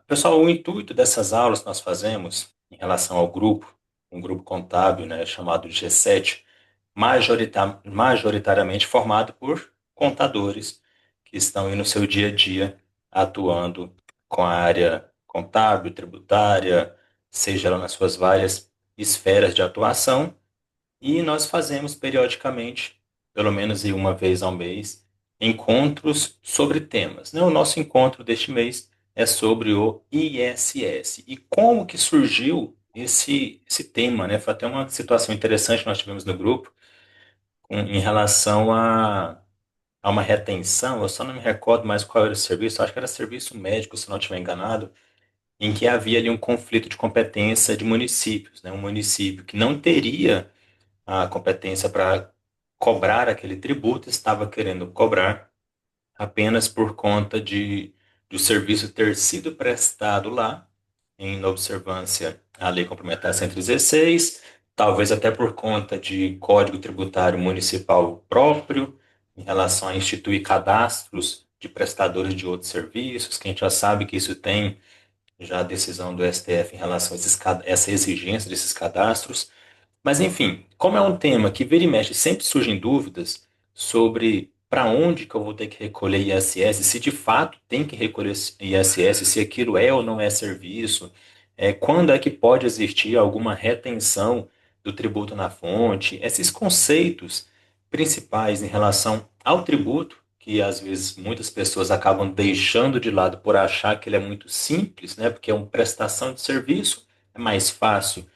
Pessoal, o intuito dessas aulas que nós fazemos em relação ao grupo, um grupo contábil, né, chamado G7, majoritariamente formado por contadores que estão aí no seu dia a dia atuando com a área contábil, tributária, seja lá nas suas várias esferas de atuação, e nós fazemos periodicamente, pelo menos aí uma vez ao mês, encontros sobre temas, né? O nosso encontro deste mês é sobre o ISS. E como que surgiu esse tema, né? Foi até uma situação interessante que nós tivemos no grupo em relação a uma retenção. Eu só não me recordo mais qual era o serviço, acho que era serviço médico, se não estiver enganado, em que havia ali um conflito de competência de municípios, né? Um município que não teria a competência para cobrar aquele tributo, estava querendo cobrar apenas por conta de o serviço ter sido prestado lá, em observância à Lei Complementar 116, talvez até por conta de Código Tributário Municipal próprio, em relação a instituir cadastros de prestadores de outros serviços, que a gente já sabe que isso tem já a decisão do STF em relação a essa exigência desses cadastros. Mas, enfim, como é um tema que vira e mexe sempre surgem dúvidas sobre para onde que eu vou ter que recolher ISS, se de fato tem que recolher ISS, se aquilo é ou não é serviço, quando é que pode existir alguma retenção do tributo na fonte, esses conceitos principais em relação ao tributo, que às vezes muitas pessoas acabam deixando de lado por achar que ele é muito simples, né? Porque é uma prestação de serviço, é mais fácil,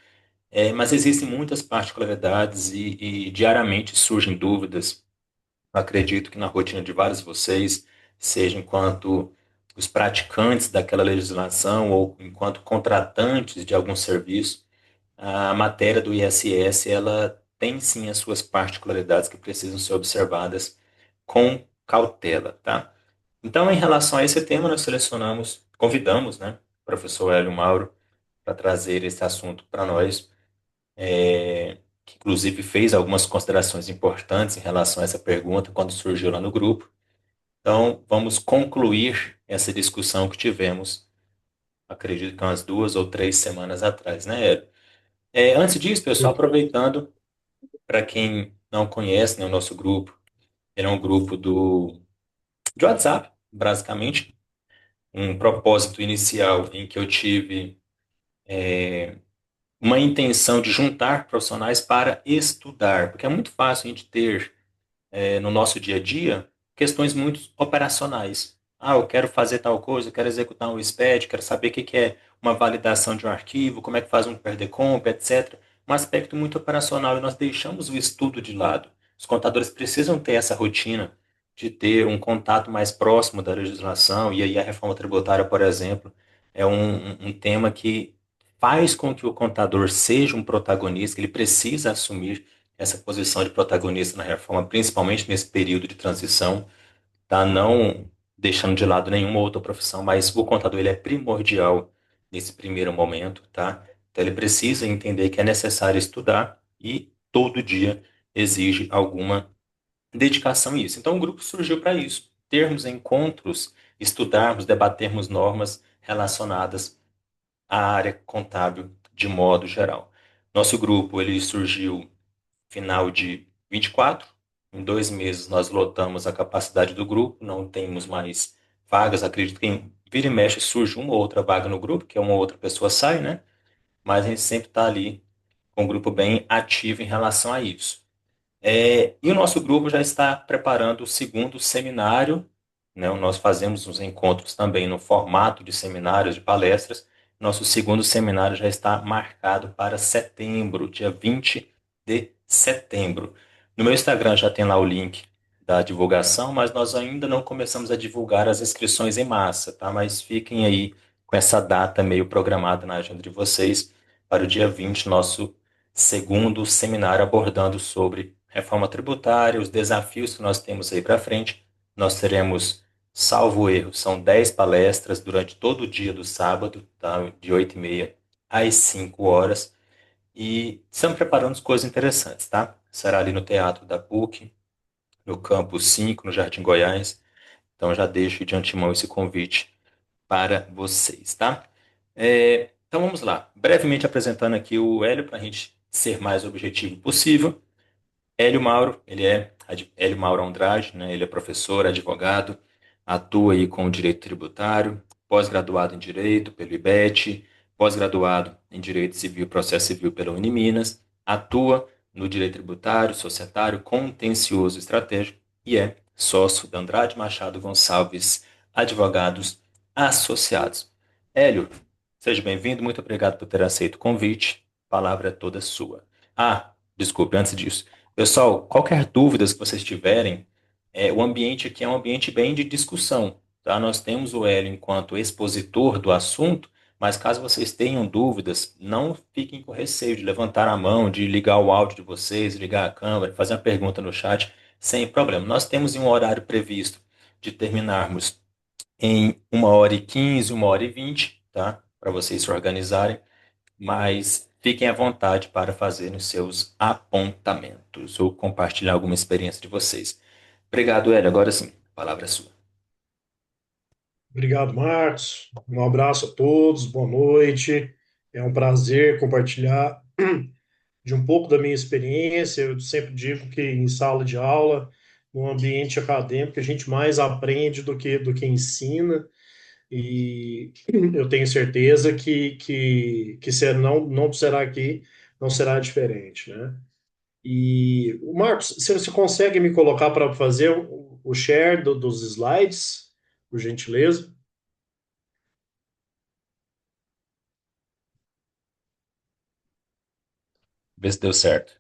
mas existem muitas particularidades e diariamente surgem dúvidas. Acredito que na rotina de vários de vocês, seja enquanto os praticantes daquela legislação ou enquanto contratantes de algum serviço, a matéria do ISS, ela tem sim as suas particularidades que precisam ser observadas com cautela, tá? Então, em relação a esse tema, nós convidamos, né, o professor Hélio Mauro para trazer esse assunto para nós, que inclusive fez algumas considerações importantes em relação a essa pergunta quando surgiu lá no grupo. Então, vamos concluir essa discussão que tivemos, acredito que umas 2 ou 3 semanas atrás, né, Hélio? Antes disso, pessoal, aproveitando, para quem não conhece, né, o nosso grupo, ele é um grupo de WhatsApp, basicamente, um propósito inicial em que eu tive uma intenção de juntar profissionais para estudar, porque é muito fácil a gente ter no nosso dia a dia questões muito operacionais. Ah, eu quero fazer tal coisa, eu quero executar um SPED, quero saber o que que é uma validação de um arquivo, como é que faz um perder comp, etc. Um aspecto muito operacional e nós deixamos o estudo de lado. Os contadores precisam ter essa rotina de ter um contato mais próximo da legislação, e aí a reforma tributária, por exemplo, é um tema que faz com que o contador seja um protagonista, ele precisa assumir essa posição de protagonista na reforma, principalmente nesse período de transição, tá? Não deixando de lado nenhuma outra profissão, mas o contador ele é primordial nesse primeiro momento, tá? Então ele precisa entender que é necessário estudar e todo dia exige alguma dedicação a isso. Então o grupo surgiu para isso, termos encontros, estudarmos, debatermos normas relacionadas à área contábil de modo geral. Nosso grupo ele surgiu final de 24. Em 2 meses nós lotamos a capacidade do grupo, não temos mais vagas. Acredito que em vira e mexe surge uma ou outra vaga no grupo, que é uma ou outra pessoa sai, né? Mas a gente sempre está ali com o grupo bem ativo em relação a isso. E o nosso grupo já está preparando o segundo seminário, né? Nós fazemos os encontros também no formato de seminários, de palestras. Nosso segundo seminário já está marcado para setembro, dia 20 de setembro. No meu Instagram já tem lá o link da divulgação, mas nós ainda não começamos a divulgar as inscrições em massa, tá? Mas fiquem aí com essa data meio programada na agenda de vocês para o dia 20, nosso segundo seminário abordando sobre reforma tributária, os desafios que nós temos aí para frente. Nós teremos, salvo erro, são 10 palestras durante todo o dia do sábado, tá? De 8h30 às 5 horas. E estamos preparando coisas interessantes, tá? Será ali no Teatro da PUC, no Campus 5, no Jardim Goiás. Então já deixo de antemão esse convite para vocês, tá? Então vamos lá. Brevemente apresentando aqui o Hélio para a gente ser mais objetivo possível. Hélio Mauro, Hélio Mauro Andrade, né? Ele é professor, advogado, atua aí com o direito tributário, pós-graduado em direito pelo IBET, pós-graduado em direito civil e processo civil pela Uniminas, atua no direito tributário, societário, contencioso e estratégico e é sócio da Andrade Machado Gonçalves Advogados Associados. Hélio, seja bem-vindo, muito obrigado por ter aceito o convite. A palavra é toda sua. Desculpe, antes disso. Pessoal, qualquer dúvidas que vocês tiverem, o ambiente aqui é um ambiente bem de discussão, tá? Nós temos o Hélio enquanto expositor do assunto, mas caso vocês tenham dúvidas, não fiquem com receio de levantar a mão, de ligar o áudio de vocês, ligar a câmera, fazer uma pergunta no chat, sem problema. Nós temos um horário previsto de terminarmos em 1h15, 1h20, tá? Para vocês se organizarem, mas fiquem à vontade para fazerem os seus apontamentos ou compartilhar alguma experiência de vocês. Obrigado, Hélio. Agora sim, a palavra é sua. Obrigado, Marcos. Um abraço a todos, boa noite. É um prazer compartilhar de um pouco da minha experiência. Eu sempre digo que em sala de aula, no ambiente acadêmico, a gente mais aprende do que ensina. E eu tenho certeza que se não será aqui, não será diferente, né? E, Marcos, você consegue me colocar para fazer o share dos slides, por gentileza? Vê se deu certo.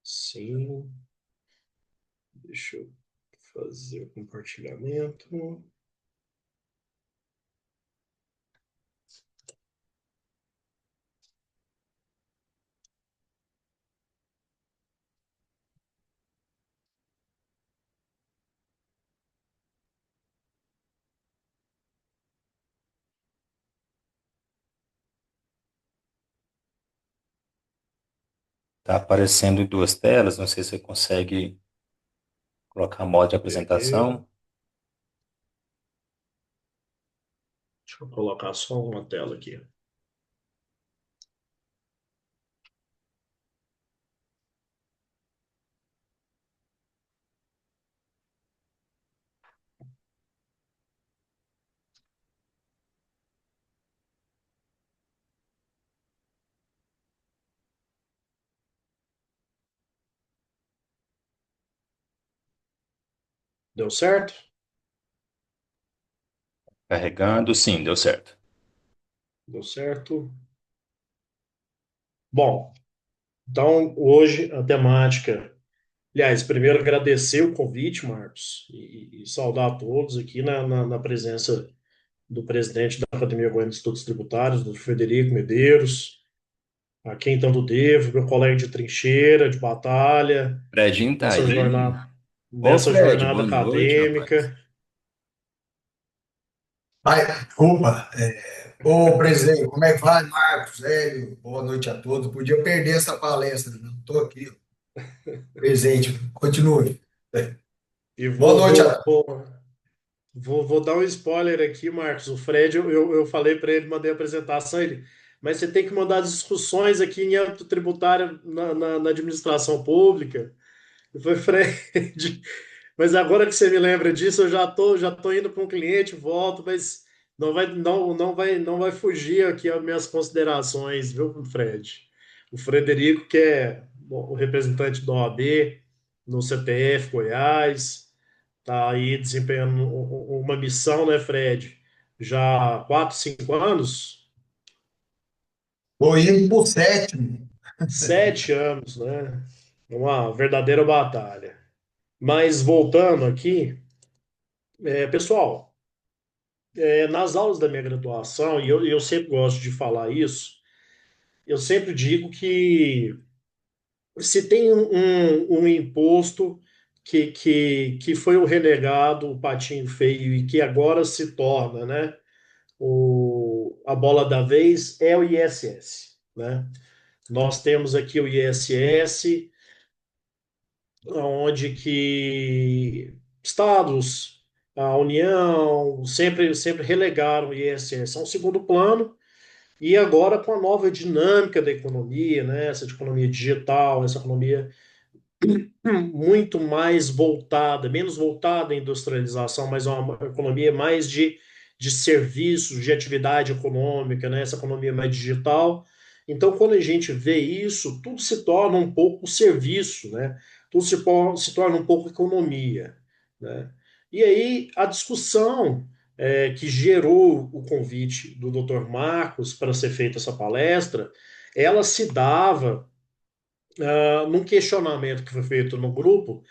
Sim, deixa eu fazer o compartilhamento. Está aparecendo em duas telas, não sei se você consegue colocar modo de Peguei. apresentação. Deixa eu colocar só uma tela aqui. Deu certo? Carregando, sim, deu certo. Deu certo. Bom, então hoje a temática. Aliás, primeiro agradecer o convite, Marcos, e saudar a todos aqui na presença do presidente da Academia Goiana de Estudos Tributários, do Frederico Medeiros, a quem tanto devo, meu colega de trincheira, de batalha, Fredinho tá nessa aí. jornada, Ô, nessa Fred, jornada boa noite, rapaz. acadêmica. Ai, desculpa. Ô, presidente, como é que vai, Marcos, Hélio? Boa noite a todos. Podia perder essa palestra, não estou aqui. Presente, continue. E Boa vou, noite a vou, todos. vou, vou dar um spoiler aqui, Marcos. O Fred, eu falei para ele, mandei a apresentação, ele, mas você tem que mandar discussões aqui em âmbito tributário na administração pública. E foi, Fred. Mas agora que você me lembra disso, eu já tô indo para um cliente, volto, mas não vai fugir aqui as minhas considerações, viu, Fred? O Frederico, que é o representante da OAB no CTF Goiás, está aí desempenhando uma missão, né, Fred? Já há 4, 5 anos, Vou indo por sétimo. 7 anos, né? Uma verdadeira batalha. Mas voltando aqui, pessoal, nas aulas da minha graduação, e eu sempre gosto de falar isso, eu sempre digo que se tem um imposto que foi o renegado, o patinho feio, e que agora se torna, né, a bola da vez, é o ISS, né? Nós temos aqui o ISS, onde que estados, a União sempre relegaram o ISS a um segundo plano, e agora com a nova dinâmica da economia, né, essa economia digital, essa economia muito mais voltada, menos voltada à industrialização, mas uma economia mais de serviços, de atividade econômica, né? Essa economia mais digital. Então, quando a gente vê isso, tudo se torna um pouco serviço, né? Tudo se torna um pouco economia, né? E aí, a discussão que gerou o convite do Dr. Marcos para ser feita essa palestra, ela se dava num questionamento que foi feito no grupo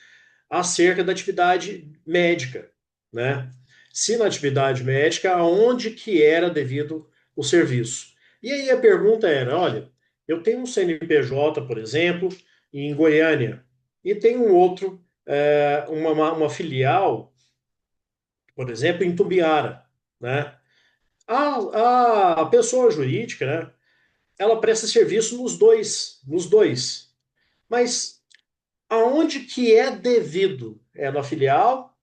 acerca da atividade médica, né? Se na atividade médica, aonde que era devido o serviço? E aí a pergunta era, olha, eu tenho um CNPJ, por exemplo, em Goiânia, e tenho um outro, uma filial, por exemplo, em Tubiara, né? A pessoa jurídica, né? Ela presta serviço nos dois. Mas aonde que é devido? É na filial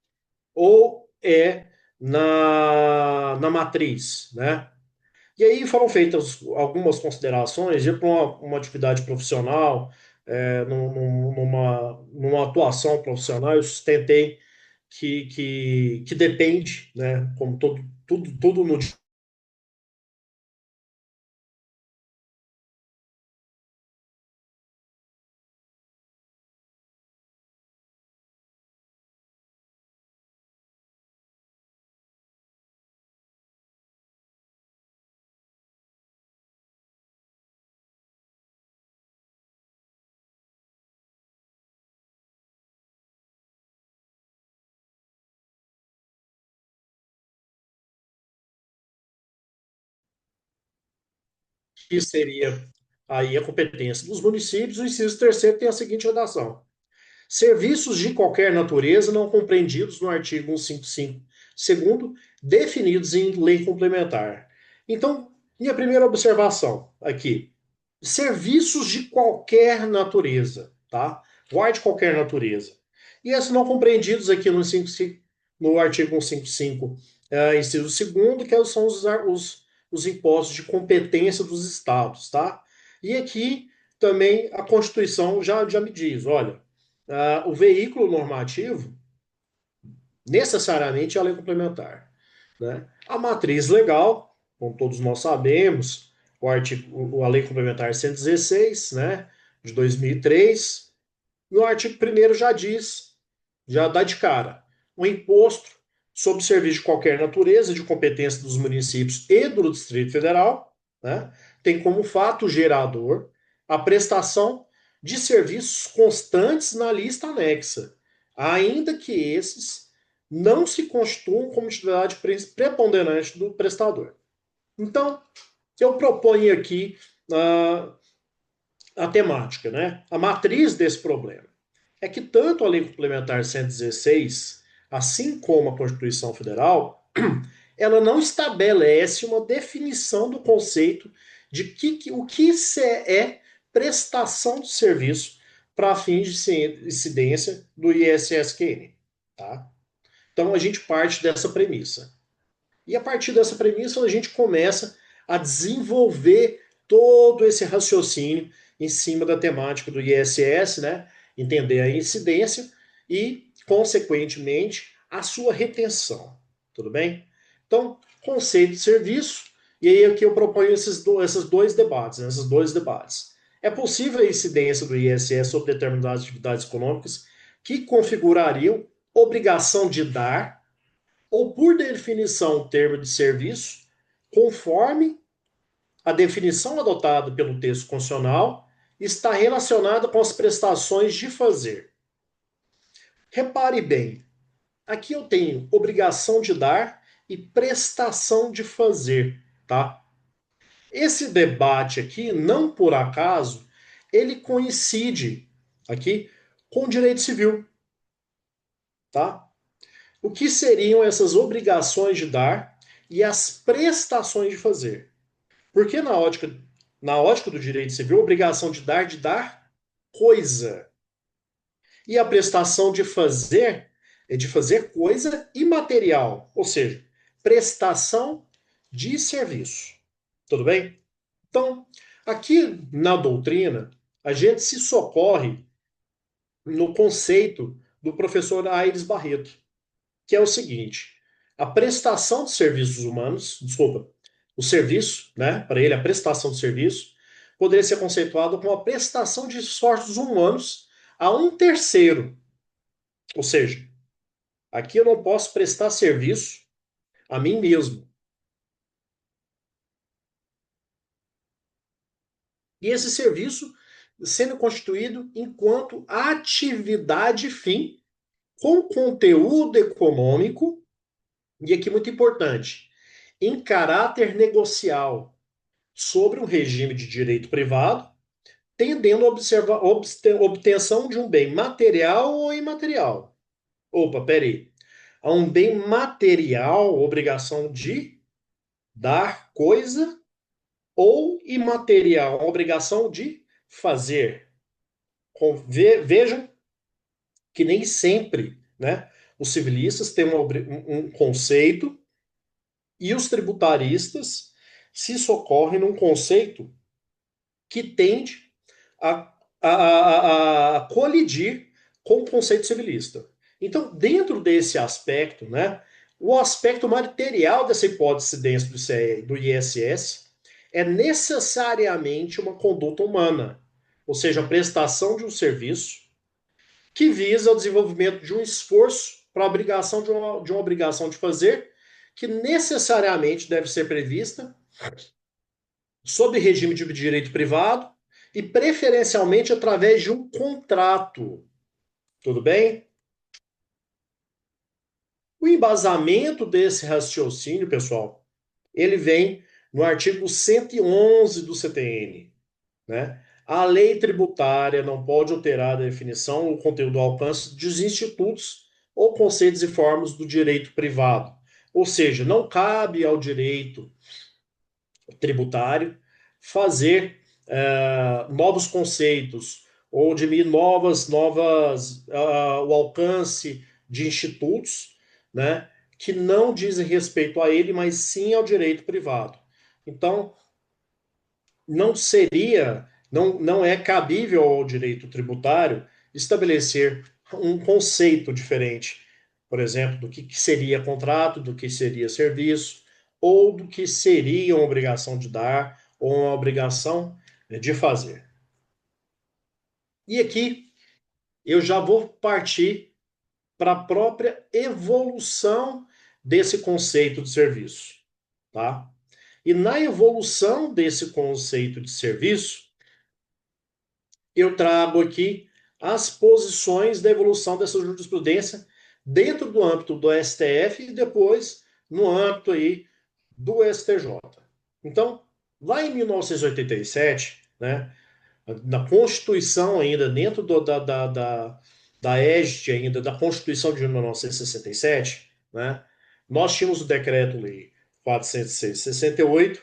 ou é na matriz, né? E aí foram feitas algumas considerações para uma atividade profissional, numa atuação profissional, eu sustentei que depende, né? Como tudo no que seria aí a competência dos municípios, o inciso terceiro tem a seguinte redação: serviços de qualquer natureza não compreendidos no artigo 155, segundo, definidos em lei complementar. Então, minha primeira observação aqui: serviços de qualquer natureza, tá? Guarde qualquer natureza. E esses não compreendidos aqui no artigo 155, inciso segundo, que são os impostos de competência dos estados, tá? E aqui também a Constituição já me diz, olha, o veículo normativo necessariamente é a lei complementar, né? A matriz legal, como todos nós sabemos, a lei complementar 116, né, de 2003, no artigo 1º já diz, já dá de cara, o imposto sobre serviço de qualquer natureza, de competência dos municípios e do Distrito Federal, né, tem como fato gerador a prestação de serviços constantes na lista anexa, ainda que esses não se constituam como atividade preponderante do prestador. Então, eu proponho aqui a temática, né? A matriz desse problema é que tanto a Lei Complementar 116, assim como a Constituição Federal, ela não estabelece uma definição do conceito de o que é prestação de serviço para fins de incidência do ISSQN. Tá? Então a gente parte dessa premissa. E a partir dessa premissa a gente começa a desenvolver todo esse raciocínio em cima da temática do ISS, né? Entender a incidência e, consequentemente, a sua retenção. Tudo bem? Então, conceito de serviço, e aí aqui eu proponho esses dois debates, né? Esses dois debates. É possível a incidência do ISS sobre determinadas atividades econômicas que configurariam obrigação de dar ou, por definição, termo de serviço, conforme a definição adotada pelo texto constitucional, está relacionada com as prestações de fazer. Repare bem, aqui eu tenho obrigação de dar e prestação de fazer, tá? Esse debate aqui, não por acaso, ele coincide aqui com o direito civil, tá? O que seriam essas obrigações de dar e as prestações de fazer? Porque na ótica do direito civil, a obrigação de dar coisa. E a prestação de fazer é de fazer coisa imaterial, ou seja, prestação de serviço. Tudo bem? Então, aqui na doutrina, a gente se socorre no conceito do professor Aires Barreto, que é o seguinte: a prestação de serviços humanos, desculpa, o serviço, né, para ele a prestação de serviço, poderia ser conceituado como a prestação de esforços humanos a um terceiro. Ou seja, aqui eu não posso prestar serviço a mim mesmo. E esse serviço sendo constituído enquanto atividade fim com conteúdo econômico, e aqui muito importante, em caráter negocial sobre um regime de direito privado, tendendo a obtenção de um bem material ou imaterial. Opa, peraí. A um bem material, obrigação de dar coisa, ou imaterial, obrigação de fazer. Vejam que nem sempre, né, os civilistas têm um conceito e os tributaristas se socorrem num conceito que tende a colidir com o conceito civilista. Então, dentro desse aspecto, né, o aspecto material dessa hipótese dentro do ISS é necessariamente uma conduta humana, ou seja, a prestação de um serviço que visa o desenvolvimento de um esforço para a obrigação de uma obrigação de fazer, que necessariamente deve ser prevista sob regime de direito privado e preferencialmente através de um contrato. Tudo bem? O embasamento desse raciocínio, pessoal, ele vem no artigo 111 do CTN, né? A lei tributária não pode alterar a definição ou conteúdo ou alcance dos institutos ou conceitos e formas do direito privado. Ou seja, não cabe ao direito tributário fazer novos conceitos ou diminuir o alcance de institutos, né, que não dizem respeito a ele, mas sim ao direito privado. Então, não é cabível ao direito tributário estabelecer um conceito diferente, por exemplo, do que seria contrato, do que seria serviço, ou do que seria uma obrigação de dar ou uma obrigação de fazer. E aqui eu já vou partir para a própria evolução desse conceito de serviço, tá? E na evolução desse conceito de serviço, eu trago aqui as posições da evolução dessa jurisprudência dentro do âmbito do STF e depois no âmbito aí do STJ. Então, lá em 1987, né, na Constituição ainda, dentro da égide ainda da Constituição de 1967, né, nós tínhamos o Decreto-Lei 406/68,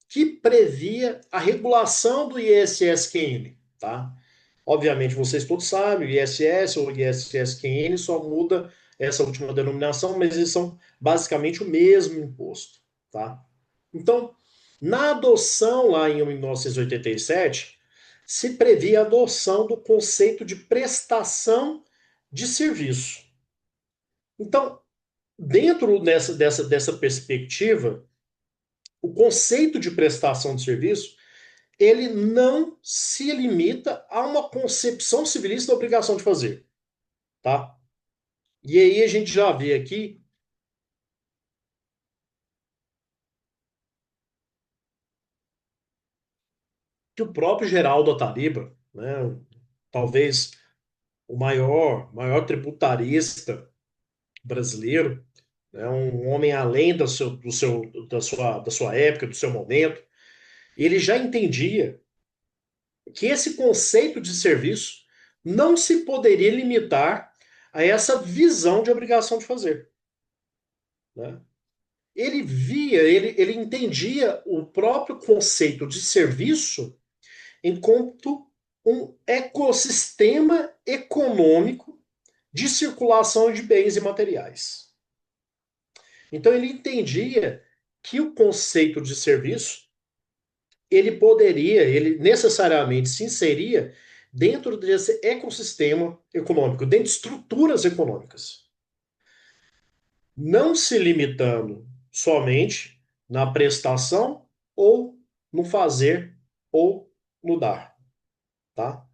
que previa a regulação do ISS-QN, tá? Obviamente, vocês todos sabem, o ISS ou ISS-QN só muda essa última denominação, mas eles são basicamente o mesmo imposto, tá? Então, na adoção lá em 1987, se previa a adoção do conceito de prestação de serviço. Então, dentro dessa perspectiva, o conceito de prestação de serviço ele não se limita a uma concepção civilista da obrigação de fazer, tá? E aí a gente já vê aqui que o próprio Geraldo Ataliba, né, talvez o maior tributarista brasileiro, né, um homem além da sua época, do seu momento, ele já entendia que esse conceito de serviço não se poderia limitar a essa visão de obrigação de fazer, né? Ele entendia o próprio conceito de serviço enquanto um ecossistema econômico de circulação de bens e materiais. Então ele entendia que o conceito de serviço ele necessariamente se inseria dentro desse ecossistema econômico, dentro de estruturas econômicas, não se limitando somente na prestação ou no fazer ou no dar, tá?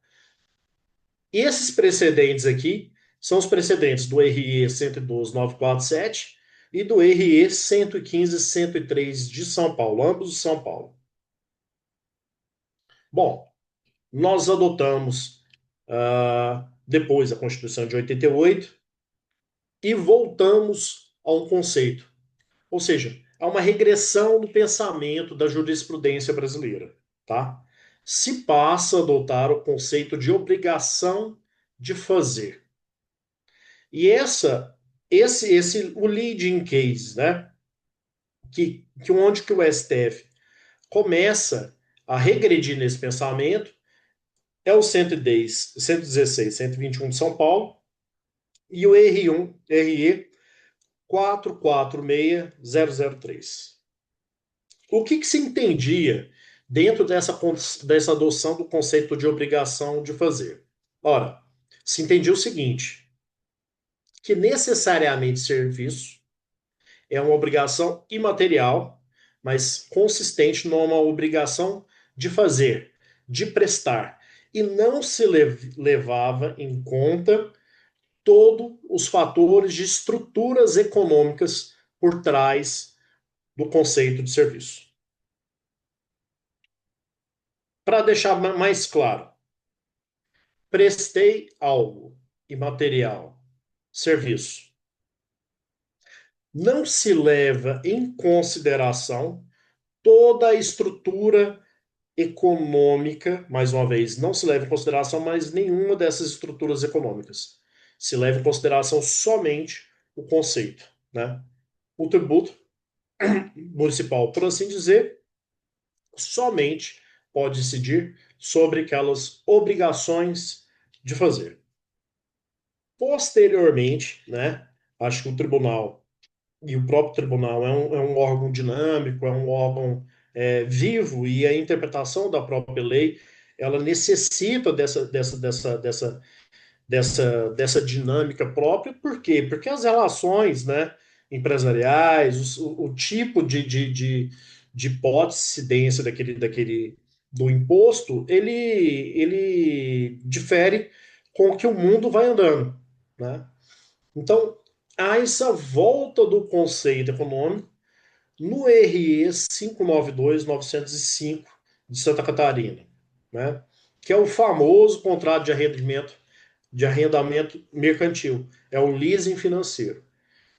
E esses precedentes aqui são os precedentes do RE 112.947 e do RE 115.103 de São Paulo, ambos de São Paulo. Bom, nós adotamos depois a Constituição de 88 e voltamos a um conceito, ou seja, a uma regressão no pensamento da jurisprudência brasileira, tá? Se passa a adotar o conceito de obrigação de fazer. E o leading case, né, onde que o STF começa a regredir nesse pensamento é o 110, 116, 121 de São Paulo e o R1, RE 446003. O que se entendia dentro dessa adoção do conceito de obrigação de fazer? Ora, se entendia o seguinte, que necessariamente serviço é uma obrigação imaterial, mas consistente numa obrigação de fazer, de prestar, e não se levava em conta todos os fatores de estruturas econômicas por trás do conceito de serviço. Para deixar mais claro, prestei algo imaterial, serviço. Não se leva em consideração toda a estrutura econômica, mais uma vez, não se leva em consideração mais nenhuma dessas estruturas econômicas. Se leva em consideração somente o conceito, né? O tributo municipal, por assim dizer, somente pode decidir sobre aquelas obrigações de fazer. Posteriormente, né, acho que o tribunal e o próprio tribunal é um órgão dinâmico, é um órgão vivo, e a interpretação da própria lei ela necessita dessa dinâmica própria. Por quê? Porque as relações, né, empresariais, o tipo de hipótese de incidência do imposto, ele difere com o que o mundo vai andando, né? Então, há essa volta do conceito econômico no RE 592.905 de Santa Catarina, né? Que é o famoso contrato de arrendamento mercantil, é o leasing financeiro.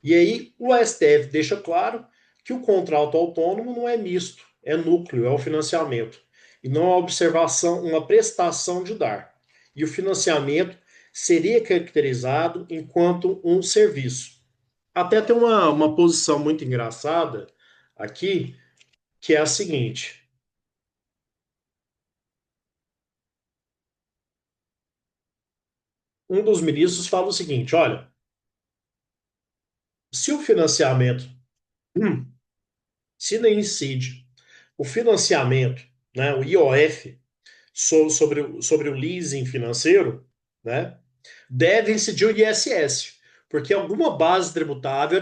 E aí o STF deixa claro que o contrato autônomo não é misto, é núcleo, é o financiamento, e não a observação, uma prestação de dar. E o financiamento seria caracterizado enquanto um serviço. Até tem uma posição muito engraçada aqui, que é a seguinte: um dos ministros fala o seguinte, olha, se o financiamento, se não incide o financiamento, né, o IOF, sobre o leasing financeiro, né, deve incidir o ISS, porque alguma base tributável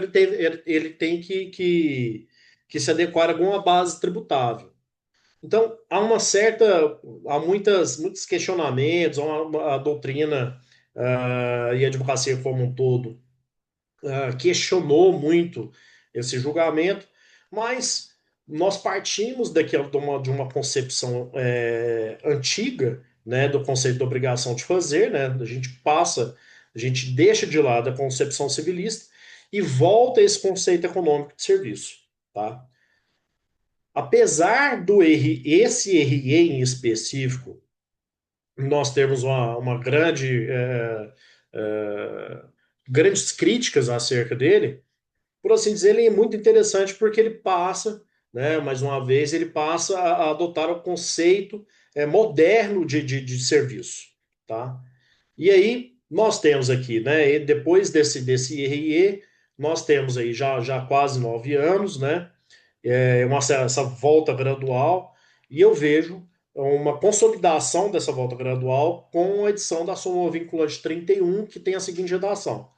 ele tem que se adequar a alguma base tributável. Então, há muitos questionamentos, a doutrina e a advocacia como um todo questionou muito esse julgamento, mas nós partimos de uma concepção antiga, né, do conceito de obrigação de fazer, né, a gente deixa de lado a concepção civilista e volta a esse conceito econômico de serviço, tá? Apesar esse RE em específico, nós temos uma grandes críticas acerca dele. Por assim dizer, ele é muito interessante porque ele passa, né, mais uma vez, ele passa a adotar o conceito moderno de serviço, tá? E aí, nós temos aqui, né? E depois desse IRE, nós temos aí já quase 9 anos, né? Essa volta gradual, e eu vejo uma consolidação dessa volta gradual com a edição da súmula vinculante 31, que tem a seguinte redação: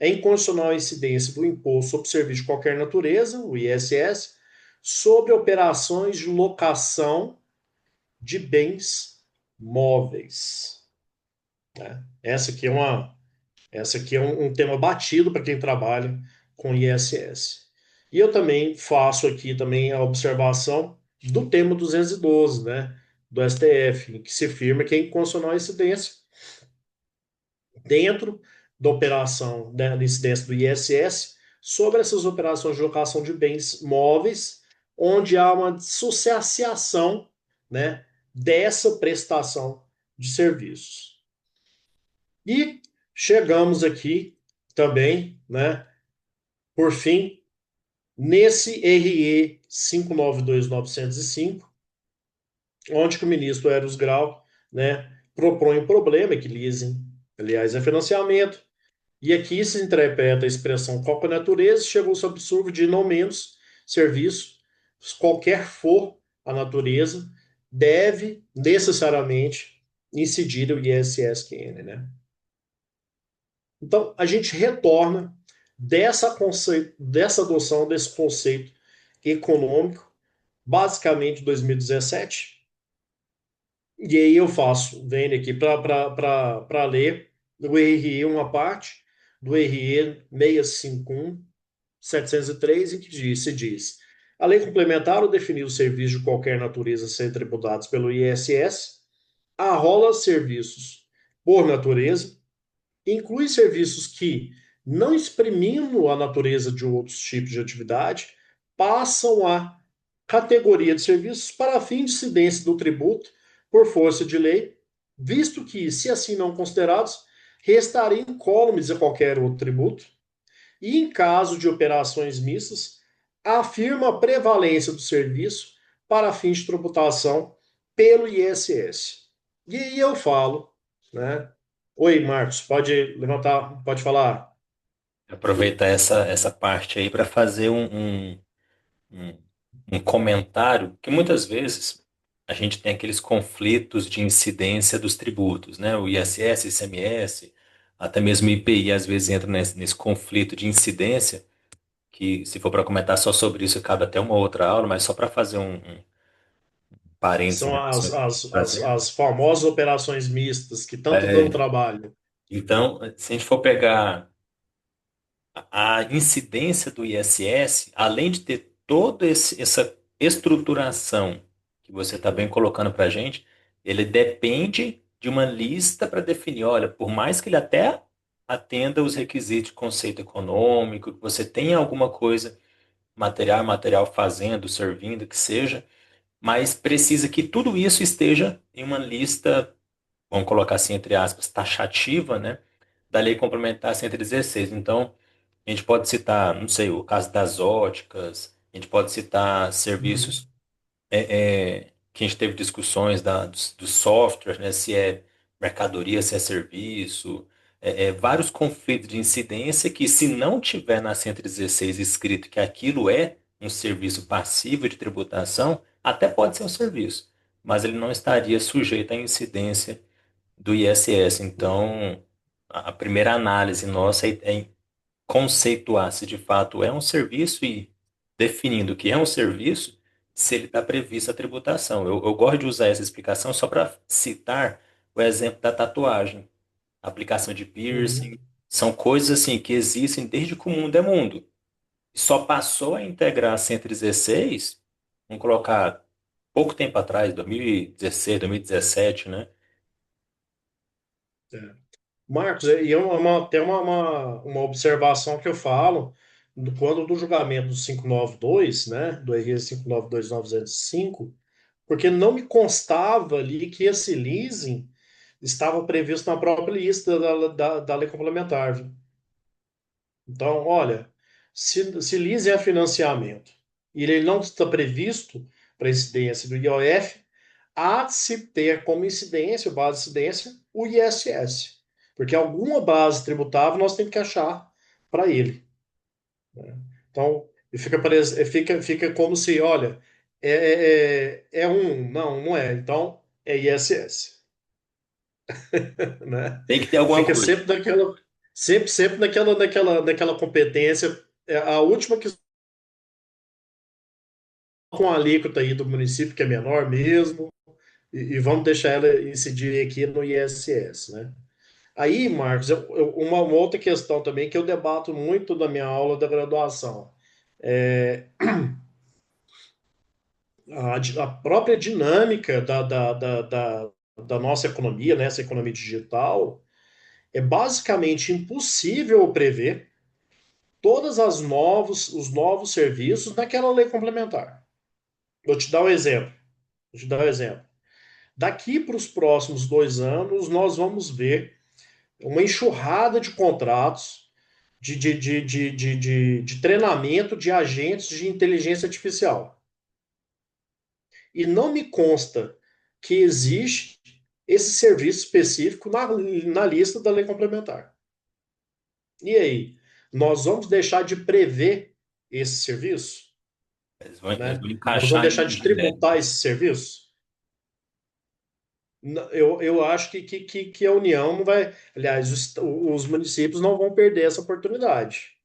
é incondicional a incidência do imposto sobre serviço de qualquer natureza, o ISS, sobre operações de locação de bens móveis. Né? Essa aqui é um tema batido para quem trabalha com ISS. E eu também faço aqui também a observação do tema 212, né, do STF, em que se afirma que é inconstitucional a incidência dentro da operação, né, da incidência do ISS sobre essas operações de locação de bens móveis, onde há uma dissociação, né, dessa prestação de serviços. E chegamos aqui também, né, por fim, nesse RE 592905, onde que o ministro Eros Grau, né, propõe um problema que leasing, aliás, é financiamento, e aqui se interpreta a expressão qualquer natureza, chegou-se ao absurdo de não menos serviço, qualquer for a natureza, deve necessariamente incidir o ISSQN, né? Então, a gente retorna dessa adoção desse conceito econômico, basicamente 2017, e aí eu venho aqui para ler o RE uma parte do RE 651, 703, em que se diz: a lei complementar ou definir o serviço de qualquer natureza a ser tributados pelo ISS, arrola serviços por natureza, inclui serviços que, não exprimindo a natureza de outros tipos de atividade, passam à categoria de serviços para fim de incidência do tributo por força de lei, visto que, se assim não considerados, restariam incólumes a qualquer outro tributo, e, em caso de operações mistas, afirma a prevalência do serviço para fins de tributação pelo ISS. E aí eu falo, né? Oi, Marcos, pode levantar, pode falar. Aproveitar essa parte aí para fazer um, um comentário que muitas vezes a gente tem aqueles conflitos de incidência dos tributos, né? O ISS, ICMS, até mesmo o IPI às vezes entra nesse conflito de incidência, que se for para comentar só sobre isso, cabe até uma outra aula, mas só para fazer um parênteses em São relação as, ao que as, está as, fazendo. as famosas operações mistas que tanto dão É, trabalho. então, se a gente for pegar a incidência do ISS, além de ter toda essa estruturação que você está bem colocando para a gente, ele depende de uma lista para definir. Olha, por mais que ele até atenda os requisitos de conceito econômico, que você tenha alguma coisa material fazendo, servindo, que seja, mas precisa que tudo isso esteja em uma lista, vamos colocar assim, entre aspas, taxativa, né, da Lei Complementar 116. Então, a gente pode citar, não sei, o caso das óticas, a gente pode citar Uhum. serviços que a gente teve discussões dos softwares, né, se é mercadoria, se é serviço, vários conflitos de incidência que, se não tiver na 116 escrito que aquilo é um serviço passivo de tributação, até pode ser um serviço, mas ele não estaria sujeito à incidência do ISS. Então, a primeira análise nossa é conceituar se de fato é um serviço e definindo o que é um serviço, se ele está previsto a tributação. Eu gosto de usar essa explicação só para citar o exemplo da tatuagem, aplicação de Uhum. piercing, são coisas assim que existem desde que o mundo é mundo. Só passou a integrar a 116, vamos colocar pouco tempo atrás, 2016, 2017, né? É. Marcos, e tem uma observação que eu falo quando do julgamento do 592, né, do RE 592905, porque não me constava ali que esse leasing estava previsto na própria lista da lei complementar. Viu? Então, olha, se leasing é financiamento e ele não está previsto para incidência do IOF, há de se ter como incidência, base de incidência, o ISS. porque alguma base tributável nós temos que achar para ele. Então, fica como se, olha, é um, não, não é, então é ISS, né? Tem que ter alguma Fica coisa. sempre naquela competência, a última que com a alíquota aí do município, que é menor mesmo, e vamos deixar ela incidir aqui no ISS, né? Aí, Marcos, uma outra questão também que eu debato muito na minha aula da graduação. É, a própria dinâmica da nossa economia, né, essa economia digital, é basicamente impossível prever os novos serviços naquela lei complementar. Vou te dar um exemplo. Vou te dar um exemplo. Daqui para os próximos 2 anos, nós vamos ver uma enxurrada de contratos de treinamento de agentes de inteligência artificial. E não me consta que existe esse serviço específico na lista da lei complementar. E aí? Nós vamos deixar de prever esse serviço? Eles Né? vão Nós vamos encaixar deixar em de mais tributar regras. esse serviço? Eu acho que a União não vai. Aliás, os municípios não vão perder essa oportunidade.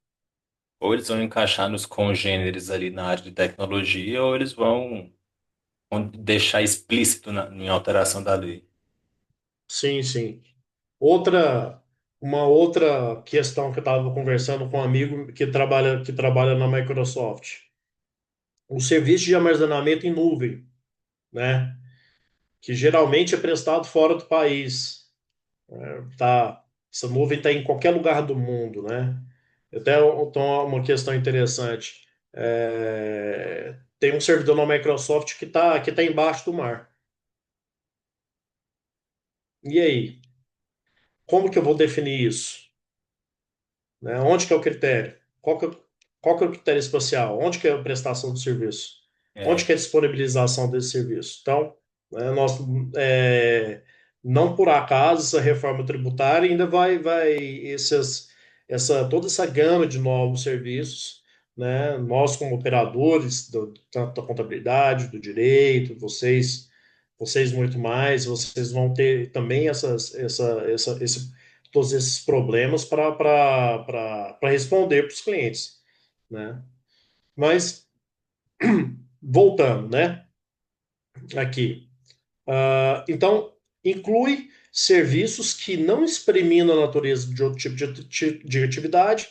Ou eles vão encaixar nos congêneres ali na área de tecnologia, ou eles vão deixar explícito em alteração da lei. Sim, sim. Outra, uma outra questão que eu estava conversando com um amigo que trabalha na Microsoft, o serviço de armazenamento em nuvem, né? Que geralmente é prestado fora do país. Tá, essa nuvem está em qualquer lugar do mundo, né? Até então, uma questão interessante. Tem um servidor na Microsoft que tá embaixo do mar. E aí? Como que eu vou definir isso? Né? Onde que é o critério? Qual que é o critério espacial? Onde que é a prestação do serviço? Onde É, que é a disponibilização desse serviço? Então, né, é, não por acaso essa reforma tributária ainda vai toda essa gama de novos serviços, né? Nós como operadores tanto da contabilidade, do direito, vocês muito mais, vocês vão ter também todos esses problemas para responder para os clientes, né? Mas, voltando, né? Aqui. Então, inclui serviços que não expriminam a natureza de outro tipo de atividade,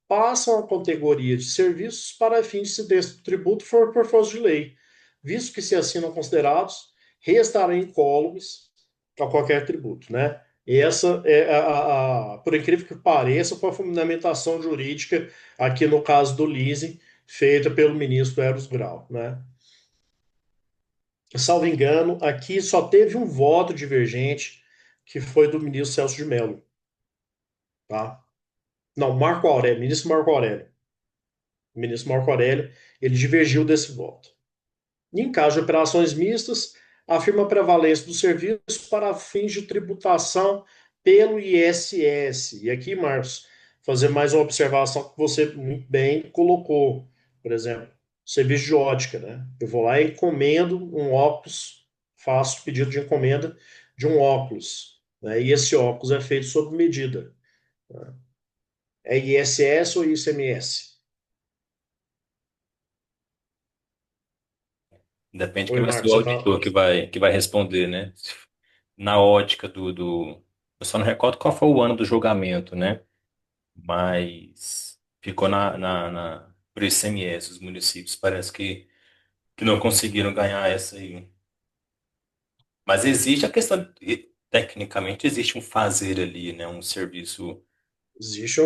passam a categoria de serviços para fins de se tributo por força de lei, visto que se assim não considerados, restarão incólumes a qualquer tributo, né? E essa é, por incrível que pareça, foi a fundamentação jurídica aqui no caso do leasing, feita pelo ministro Eros Grau, né? Salvo engano, aqui só teve um voto divergente, que foi do ministro Celso de Mello, tá? Não, Marco Aurélio, ministro Marco Aurélio. O ministro Marco Aurélio, ele divergiu desse voto. Em caso de operações mistas, afirma a prevalência do serviço para fins de tributação pelo ISS. E aqui, Marcos, fazer mais uma observação que você muito bem colocou. Por exemplo, serviço de ótica, né? Eu vou lá e encomendo um óculos, faço pedido de encomenda de um óculos, né? E esse óculos é feito sob medida. Né? É ISS ou ICMS? depende de quem Oi, vai ser Marcos, o você tá. auditor que vai responder, né? Na ótica eu só não recordo qual foi o ano do julgamento, né? Mas ficou pro ICMS, os municípios parece que não conseguiram ganhar essa aí. Mas existe a questão, tecnicamente existe um fazer ali, né? Um serviço. Existe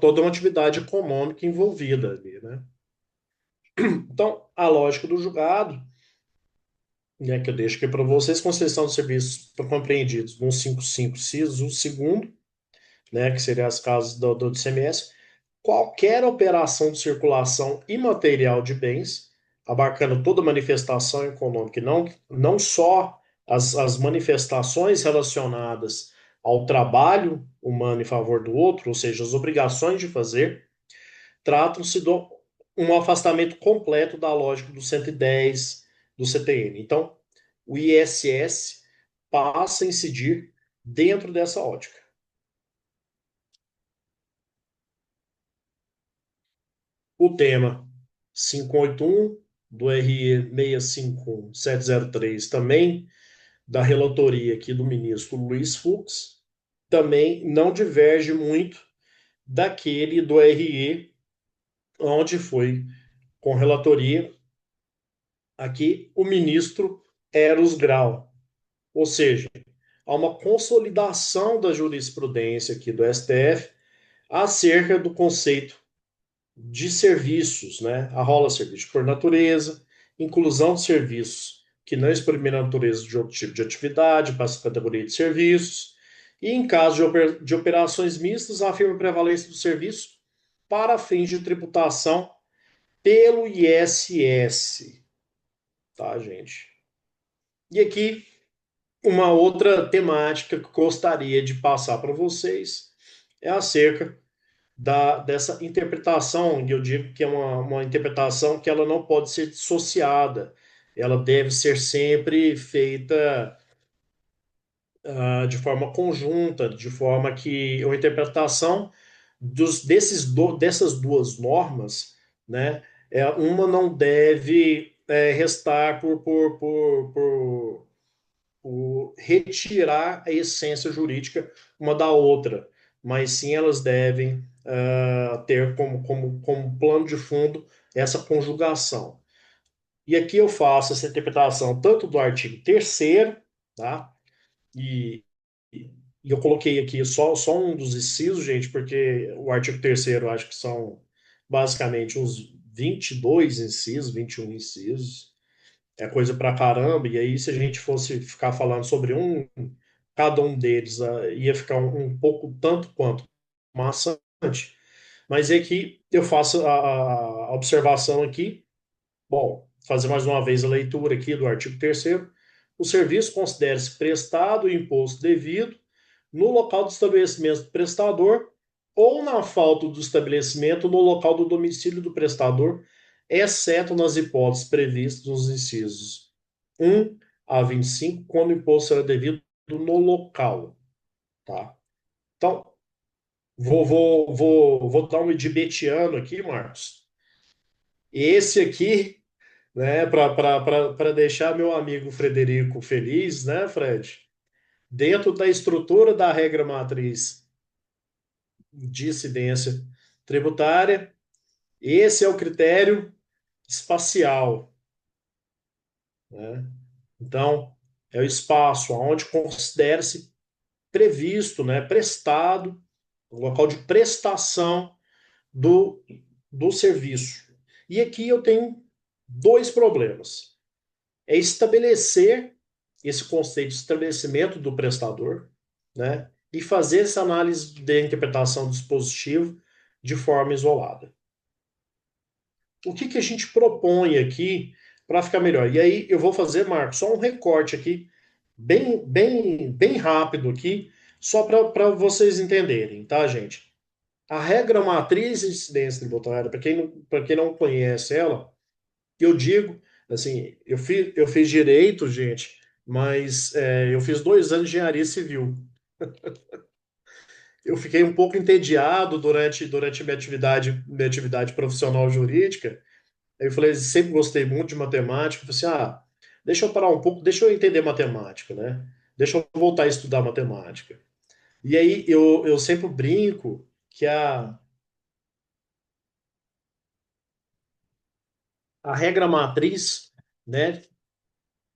toda uma atividade econômica envolvida ali, né? Então, a lógica do julgado, né, que eu deixo aqui para vocês, concessão de serviços compreendidos no 155 CIS, o segundo, né, que seria as casas do ICMS, qualquer operação de circulação imaterial de bens, abarcando toda manifestação econômica, e não só as manifestações relacionadas ao trabalho humano em favor do outro, ou seja, as obrigações de fazer, tratam-se de um afastamento completo da lógica do 110 do CTN. Então, o ISS passa a incidir dentro dessa ótica. O tema 581 do RE 65703 também, da relatoria aqui do ministro Luiz Fux, também não diverge muito daquele do RE, onde foi com relatoria aqui o ministro Eros Grau. Ou seja, há uma consolidação da jurisprudência aqui do STF acerca do conceito de serviços, né? A rola serviço por natureza, inclusão de serviços que não exprimem a natureza de outro tipo de atividade para essa categoria de serviços, e em caso de operações mistas, afirma a prevalência do serviço para fins de tributação pelo ISS, tá, gente? E aqui uma outra temática que gostaria de passar para vocês é acerca dessa interpretação, e eu digo que é uma interpretação que ela não pode ser dissociada, ela deve ser sempre feita de forma conjunta, de forma que a interpretação dessas duas normas, né, uma não deve restar por retirar a essência jurídica uma da outra, mas sim elas devem ter como plano de fundo essa conjugação. E aqui eu faço essa interpretação tanto do artigo 3º, tá? E, e eu coloquei aqui só um dos incisos, gente, porque o artigo 3º acho que são basicamente uns 22 incisos, 21 incisos, é coisa pra caramba, e aí se a gente fosse ficar falando sobre cada um deles, ia ficar um pouco tanto quanto maçante, mas é que eu faço a observação aqui, bom, fazer mais uma vez a leitura aqui do artigo 3º, o serviço considera-se prestado e imposto devido no local do estabelecimento do prestador ou na falta do estabelecimento no local do domicílio do prestador, exceto nas hipóteses previstas nos incisos 1 a 25, quando o imposto será devido no local, tá? Então, vou dar um edibetiano aqui, Marcos. Esse aqui, né, para deixar meu amigo Frederico feliz, né, Fred? Dentro da estrutura da regra matriz de incidência tributária, esse é o critério espacial, né? Então, é o espaço onde considera-se previsto, né, prestado, o local de prestação do, do serviço. E aqui eu tenho dois problemas. É estabelecer esse conceito de estabelecimento do prestador, né, e fazer essa análise de interpretação do dispositivo de forma isolada. O que a gente propõe aqui para ficar melhor? E aí eu vou fazer, Marcos, só um recorte aqui, bem rápido aqui, só para vocês entenderem, tá, gente? A regra matriz de incidência tributária, para quem não conhece ela, eu digo, assim, eu fiz direito, gente, mas eu fiz 2 anos de engenharia civil. Eu fiquei um pouco entediado durante minha atividade profissional jurídica. Aí eu falei, sempre gostei muito de matemática. Eu falei assim, deixa eu parar um pouco, deixa eu entender matemática, né? Deixa eu voltar a estudar matemática. E aí eu sempre brinco que a regra matriz, né,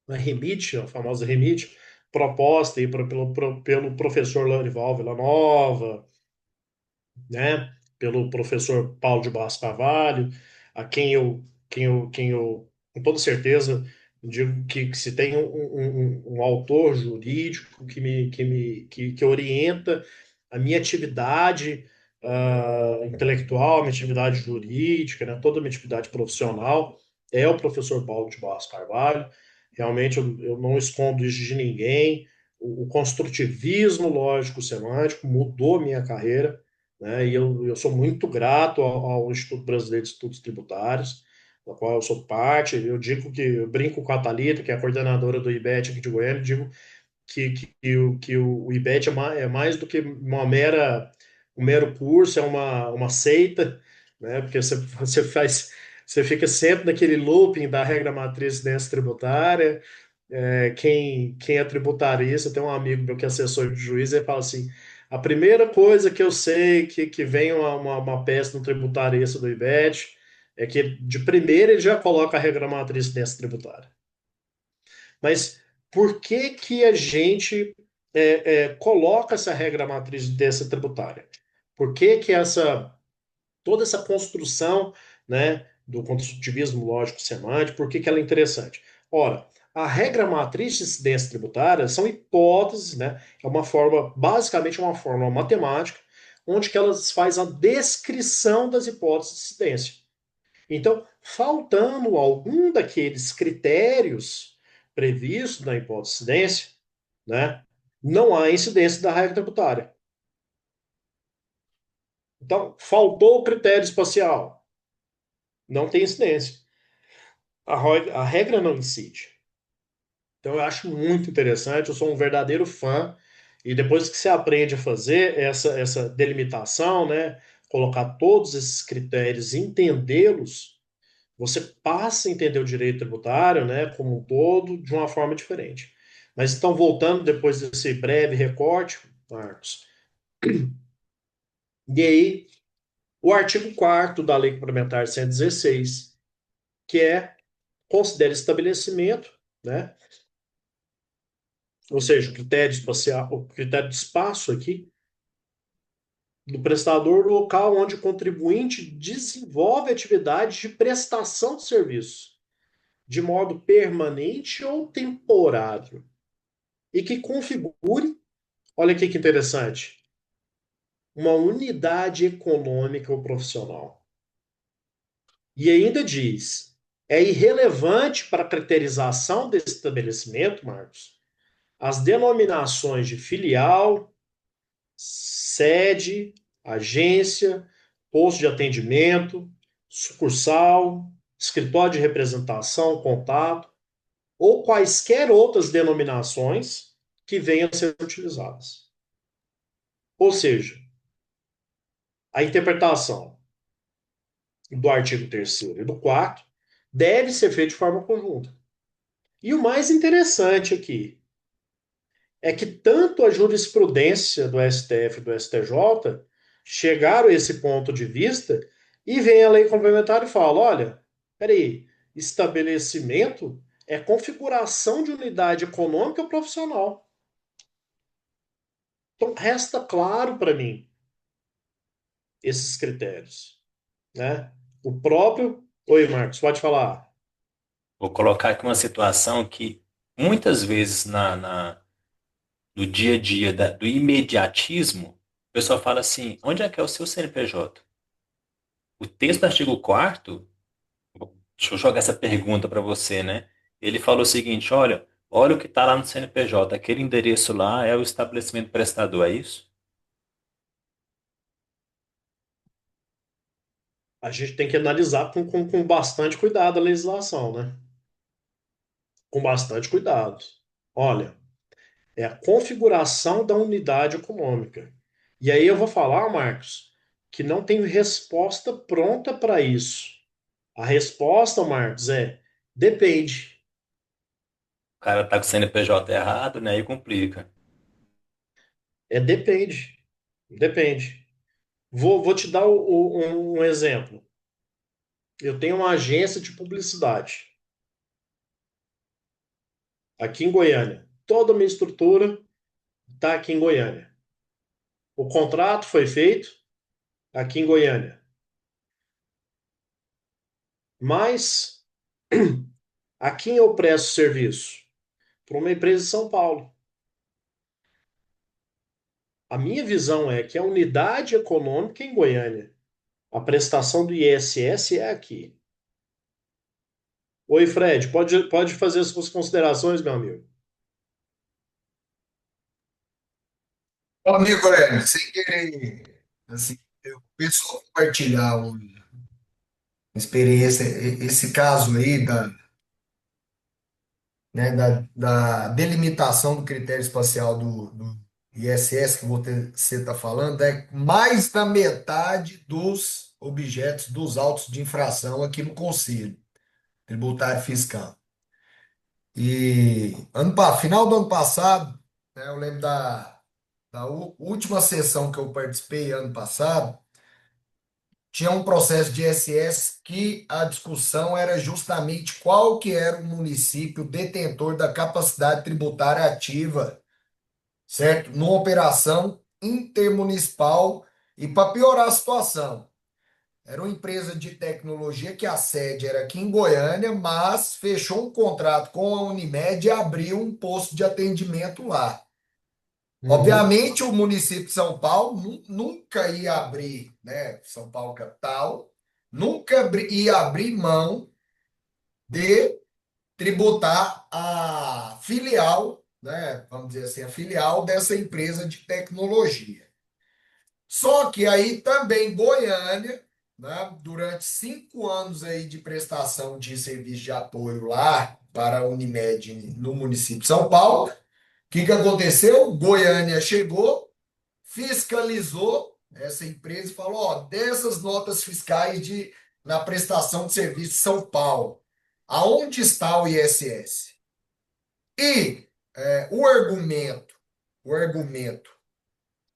a REMIT, a famosa REMIT, proposta aí pelo professor Lorival Villanova, né, pelo professor Paulo de Barros Carvalho, a quem eu com toda certeza digo que se tem um autor jurídico que orienta a minha atividade intelectual, minha atividade jurídica, né, toda a minha atividade profissional, é o professor Paulo de Barros Carvalho. Realmente eu não escondo isso de ninguém. o construtivismo lógico-semântico mudou a minha carreira, né? E eu sou muito grato ao Instituto Brasileiro de Estudos Tributários, da qual eu sou parte. Eu digo que eu brinco com a Thalita, que é a coordenadora do IBET aqui de Goiânia, digo que o IBET é mais do que um mero curso, é uma seita, né? Porque você fica sempre naquele looping da regra matriz de incidência tributária. Quem é tributarista, tem um amigo meu que é assessor de juiz, ele fala assim: a primeira coisa que eu sei que vem uma peça no tributarista do IBET é que de primeira ele já coloca a regra matriz de incidência tributária. Mas por que que a gente coloca essa regra matriz de incidência tributária? Por que que toda essa construção, né, do construtivismo lógico-semântico, por que que ela é interessante? Ora, a regra matriz de incidência tributária são hipóteses, né, é uma forma, basicamente uma fórmula matemática, onde que elas faz a descrição das hipóteses de incidência. Então, faltando algum daqueles critérios previstos na hipótese de incidência, né, não há incidência da regra tributária. Então, faltou o critério espacial, não tem incidência. A regra não incide. Então, eu acho muito interessante, eu sou um verdadeiro fã, e depois que você aprende a fazer essa delimitação, né, colocar todos esses critérios, entendê-los, você passa a entender o direito tributário, né, como um todo, de uma forma diferente. Mas então, voltando depois desse breve recorte, Marcos, e aí o artigo 4º da Lei Complementar 116, que considera estabelecimento, né, ou seja, o critério espacial, o critério de espaço aqui, do prestador local onde o contribuinte desenvolve atividade de prestação de serviço, de modo permanente ou temporário, e que configure, olha aqui que interessante, uma unidade econômica ou profissional. E ainda diz, é irrelevante para a caracterização desse estabelecimento, Marcos, as denominações de filial, sede, agência, posto de atendimento, sucursal, escritório de representação, contato, ou quaisquer outras denominações que venham a ser utilizadas. Ou seja, a interpretação do artigo 3º e do 4º deve ser feita de forma conjunta. E o mais interessante aqui é que tanto a jurisprudência do STF e do STJ chegaram a esse ponto de vista e vem a lei complementar e fala: olha, peraí, estabelecimento é configuração de unidade econômica profissional. Então, resta claro para mim esses critérios, né? O próprio. Oi, Marcos, pode falar. Vou colocar aqui uma situação que muitas vezes no dia a dia do imediatismo, o pessoal fala assim, onde é que é o seu CNPJ? O texto do artigo 4º, deixa eu jogar essa pergunta para você, né? Ele falou o seguinte, olha o que está lá no CNPJ, aquele endereço lá é o estabelecimento prestador, é isso? A gente tem que analisar com bastante cuidado a legislação, né? Com bastante cuidado. Olha, é a configuração da unidade econômica. E aí eu vou falar, Marcos, que não tenho resposta pronta para isso. A resposta, Marcos, depende. O cara tá com o CNPJ errado, né? Aí complica. Depende. Depende. Vou te dar um exemplo. Eu tenho uma agência de publicidade aqui em Goiânia. Toda a minha estrutura está aqui em Goiânia. O contrato foi feito aqui em Goiânia. Mas a quem eu presto serviço? Para uma empresa de São Paulo. A minha visão é que a unidade econômica é em Goiânia. A prestação do ISS é aqui. Oi, Fred, pode fazer as suas considerações, meu amigo. Ô, amigo, sem querer, assim, eu penso em compartilhar uma experiência, esse caso aí da delimitação do critério espacial do ISS que você está falando, é mais da metade dos objetos dos autos de infração aqui no Conselho Tributário Fiscal. E final do ano passado, né, eu lembro da última sessão que eu participei ano passado, tinha um processo de ISS que a discussão era justamente qual que era o município detentor da capacidade tributária ativa, certo? Numa operação intermunicipal e para piorar a situação, era uma empresa de tecnologia que a sede era aqui em Goiânia, mas fechou um contrato com a Unimed e abriu um posto de atendimento lá. Uhum, Obviamente, o município de São Paulo nunca ia abrir, né, São Paulo capital, nunca ia abrir mão de tributar a filial, né, vamos dizer assim, a filial dessa empresa de tecnologia. Só que aí também Goiânia, né, durante 5 anos aí de prestação de serviço de apoio lá para a Unimed no município de São Paulo, o que que aconteceu? Goiânia chegou, fiscalizou essa empresa e falou: ó, dessas notas fiscais na prestação de serviço de São Paulo, aonde está o ISS? E o argumento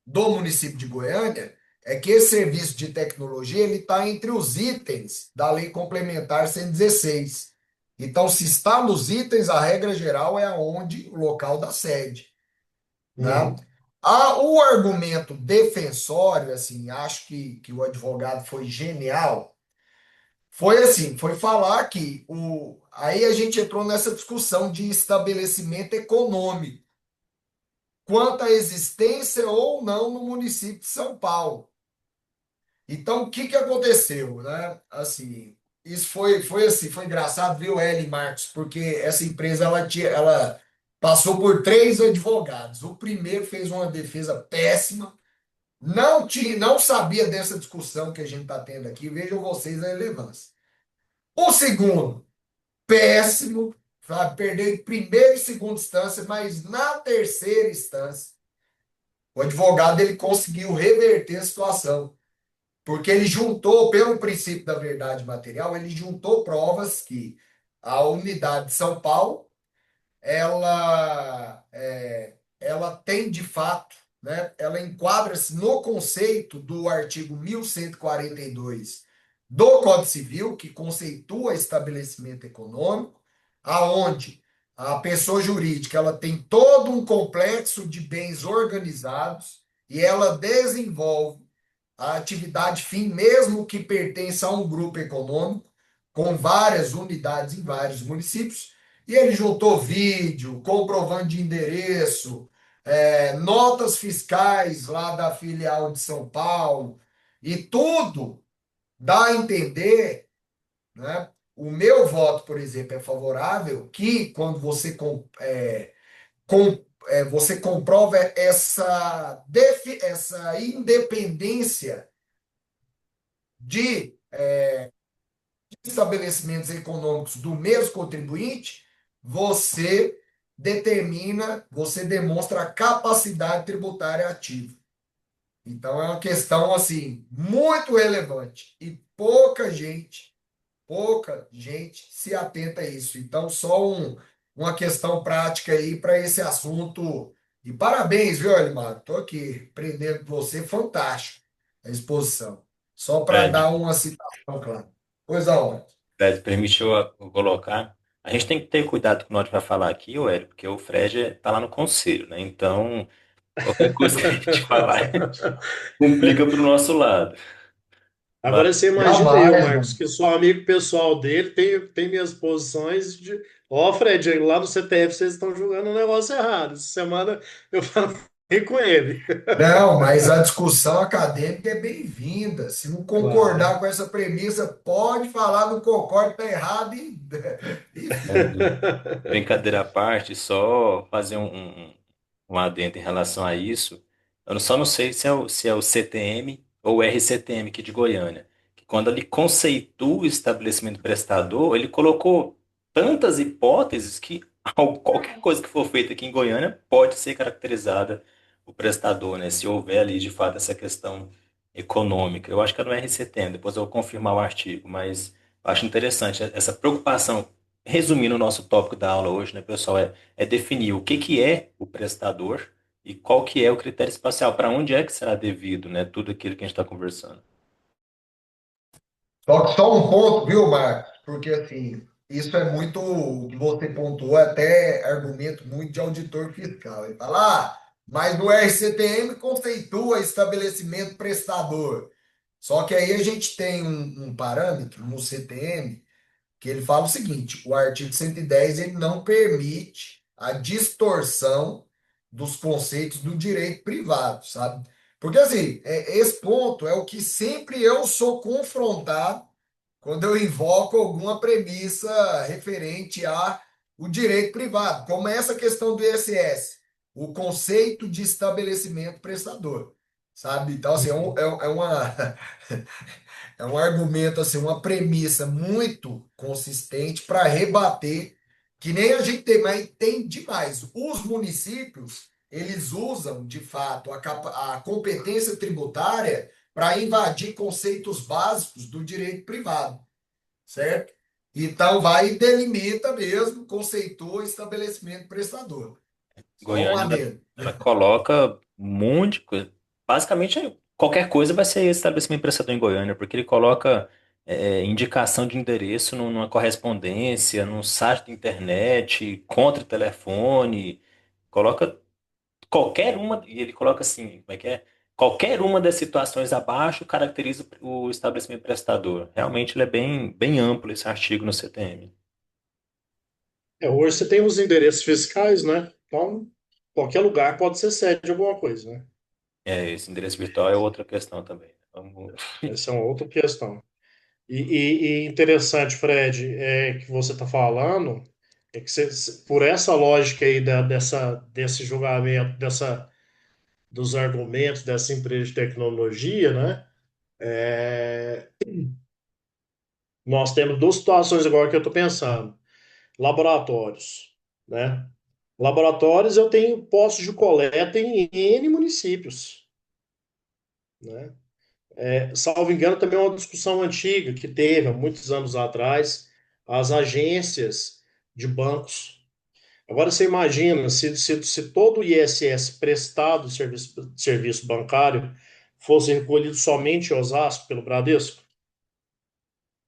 do município de Goiânia é que esse serviço de tecnologia ele está entre os itens da Lei Complementar 116. Então, se está nos itens, a regra geral é aonde o local da sede, né? uhum, O argumento defensório, assim, acho que o advogado foi genial, foi assim, foi falar que aí a gente entrou nessa discussão de estabelecimento econômico, quanto à existência ou não no município de São Paulo. Então, o que que aconteceu, né? Assim, isso foi assim, foi engraçado, viu, Ellen Marcos, porque essa empresa ela passou por três advogados. O primeiro fez uma defesa péssima, não sabia dessa discussão que a gente está tendo aqui. Vejam vocês a relevância. O segundo, péssimo, sabe? Perdeu em primeira e segunda instância, mas na terceira instância, o advogado ele conseguiu reverter a situação. Porque ele juntou, pelo princípio da verdade material, ele juntou provas que a unidade de São Paulo, ela tem de fato, né, ela enquadra-se no conceito do artigo 1142 do Código Civil, que conceitua estabelecimento econômico, aonde a pessoa jurídica ela tem todo um complexo de bens organizados e ela desenvolve a atividade fim, mesmo que pertença a um grupo econômico, com várias unidades em vários municípios, e ele juntou vídeo, comprovante de endereço, notas fiscais lá da filial de São Paulo, e tudo dá a entender, né? O meu voto, por exemplo, é favorável que quando você comprova essa independência de estabelecimentos econômicos do mesmo contribuinte, você demonstra a capacidade tributária ativa. Então é uma questão assim muito relevante e pouca gente se atenta a isso. Então só uma questão prática aí para esse assunto. E parabéns, viu, Elimar? Estou aqui aprendendo com você, fantástico a exposição. Só para Fred, dar uma citação, claro. Pois não. Fred, permitiu eu colocar. A gente tem que ter cuidado com o que a gente vai falar aqui, ô Hélio, porque o Fred está lá no conselho, né? Então, qualquer coisa que a gente falar complica para o nosso lado. Mas, Agora você imagina eu, Jamais, Marcos, mano. que sou amigo pessoal dele, tem minhas posições de. Ó, Fred, lá no CTF vocês estão julgando um negócio errado. Essa semana eu falei com ele. Não, mas a discussão acadêmica é bem-vinda. Se não concordar Claro. com essa premissa, pode falar, não concordo, está errado e fim. brincadeira à parte, só fazer um adendo em relação a isso. só não sei se é o CTM ou o RCTM aqui de Goiânia, que quando ele conceitua o estabelecimento prestador, ele colocou tantas hipóteses que qualquer coisa que for feita aqui em Goiânia pode ser caracterizada o prestador, né? Se houver ali de fato essa questão econômica. Eu acho que é no RCTM, depois eu vou confirmar o artigo, mas eu acho interessante essa preocupação. Resumindo o nosso tópico da aula hoje, né, pessoal, é definir o que que é o prestador e qual que é o critério espacial, para onde é que será devido, né, tudo aquilo que a gente está conversando. Só que só um ponto, viu, Marcos? Porque assim, isso é muito, o que você pontuou, é até argumento muito de auditor fiscal. Ele fala, mas no RCTM conceitua estabelecimento prestador. Só que aí a gente tem um parâmetro no CTM que ele fala o seguinte: o artigo 110 ele não permite a distorção dos conceitos do direito privado, sabe? Porque assim, esse ponto é o que sempre eu sou confrontado quando eu invoco alguma premissa referente a o direito privado, como essa questão do ISS, o conceito de estabelecimento prestador, sabe? Então, assim, é um argumento, assim, uma premissa muito consistente para rebater, que nem a gente tem, mas tem demais. Os municípios, eles usam, de fato, a competência tributária para invadir conceitos básicos do direito privado, certo? Então, vai e delimita mesmo, conceitua estabelecimento prestador. Só um Goiânia, ela, adendo. ela coloca um monte de coisa. Basicamente, qualquer coisa vai ser estabelecimento prestador em Goiânia, porque ele coloca indicação de endereço numa correspondência, num site de internet, contra telefone, coloca qualquer uma, e ele coloca assim, como é que é? Qualquer uma das situações abaixo caracteriza o estabelecimento prestador. Realmente ele é bem amplo esse artigo no CTM. Hoje você tem os endereços fiscais, né? Então, qualquer lugar pode ser sede de alguma coisa, né? Esse endereço virtual é outra questão também. Essa é uma outra questão. E interessante, Fred, que você está falando, é que por essa lógica aí desse julgamento, dos argumentos dessa empresa de tecnologia, né? É, nós temos duas situações agora que eu estou pensando. Laboratórios, né? Laboratórios eu tenho postos de coleta em N municípios, né? Salvo engano, também é uma discussão antiga que teve há muitos anos atrás, as agências de bancos. Agora você imagina se todo o ISS prestado de serviço bancário fosse recolhido somente em Osasco pelo Bradesco,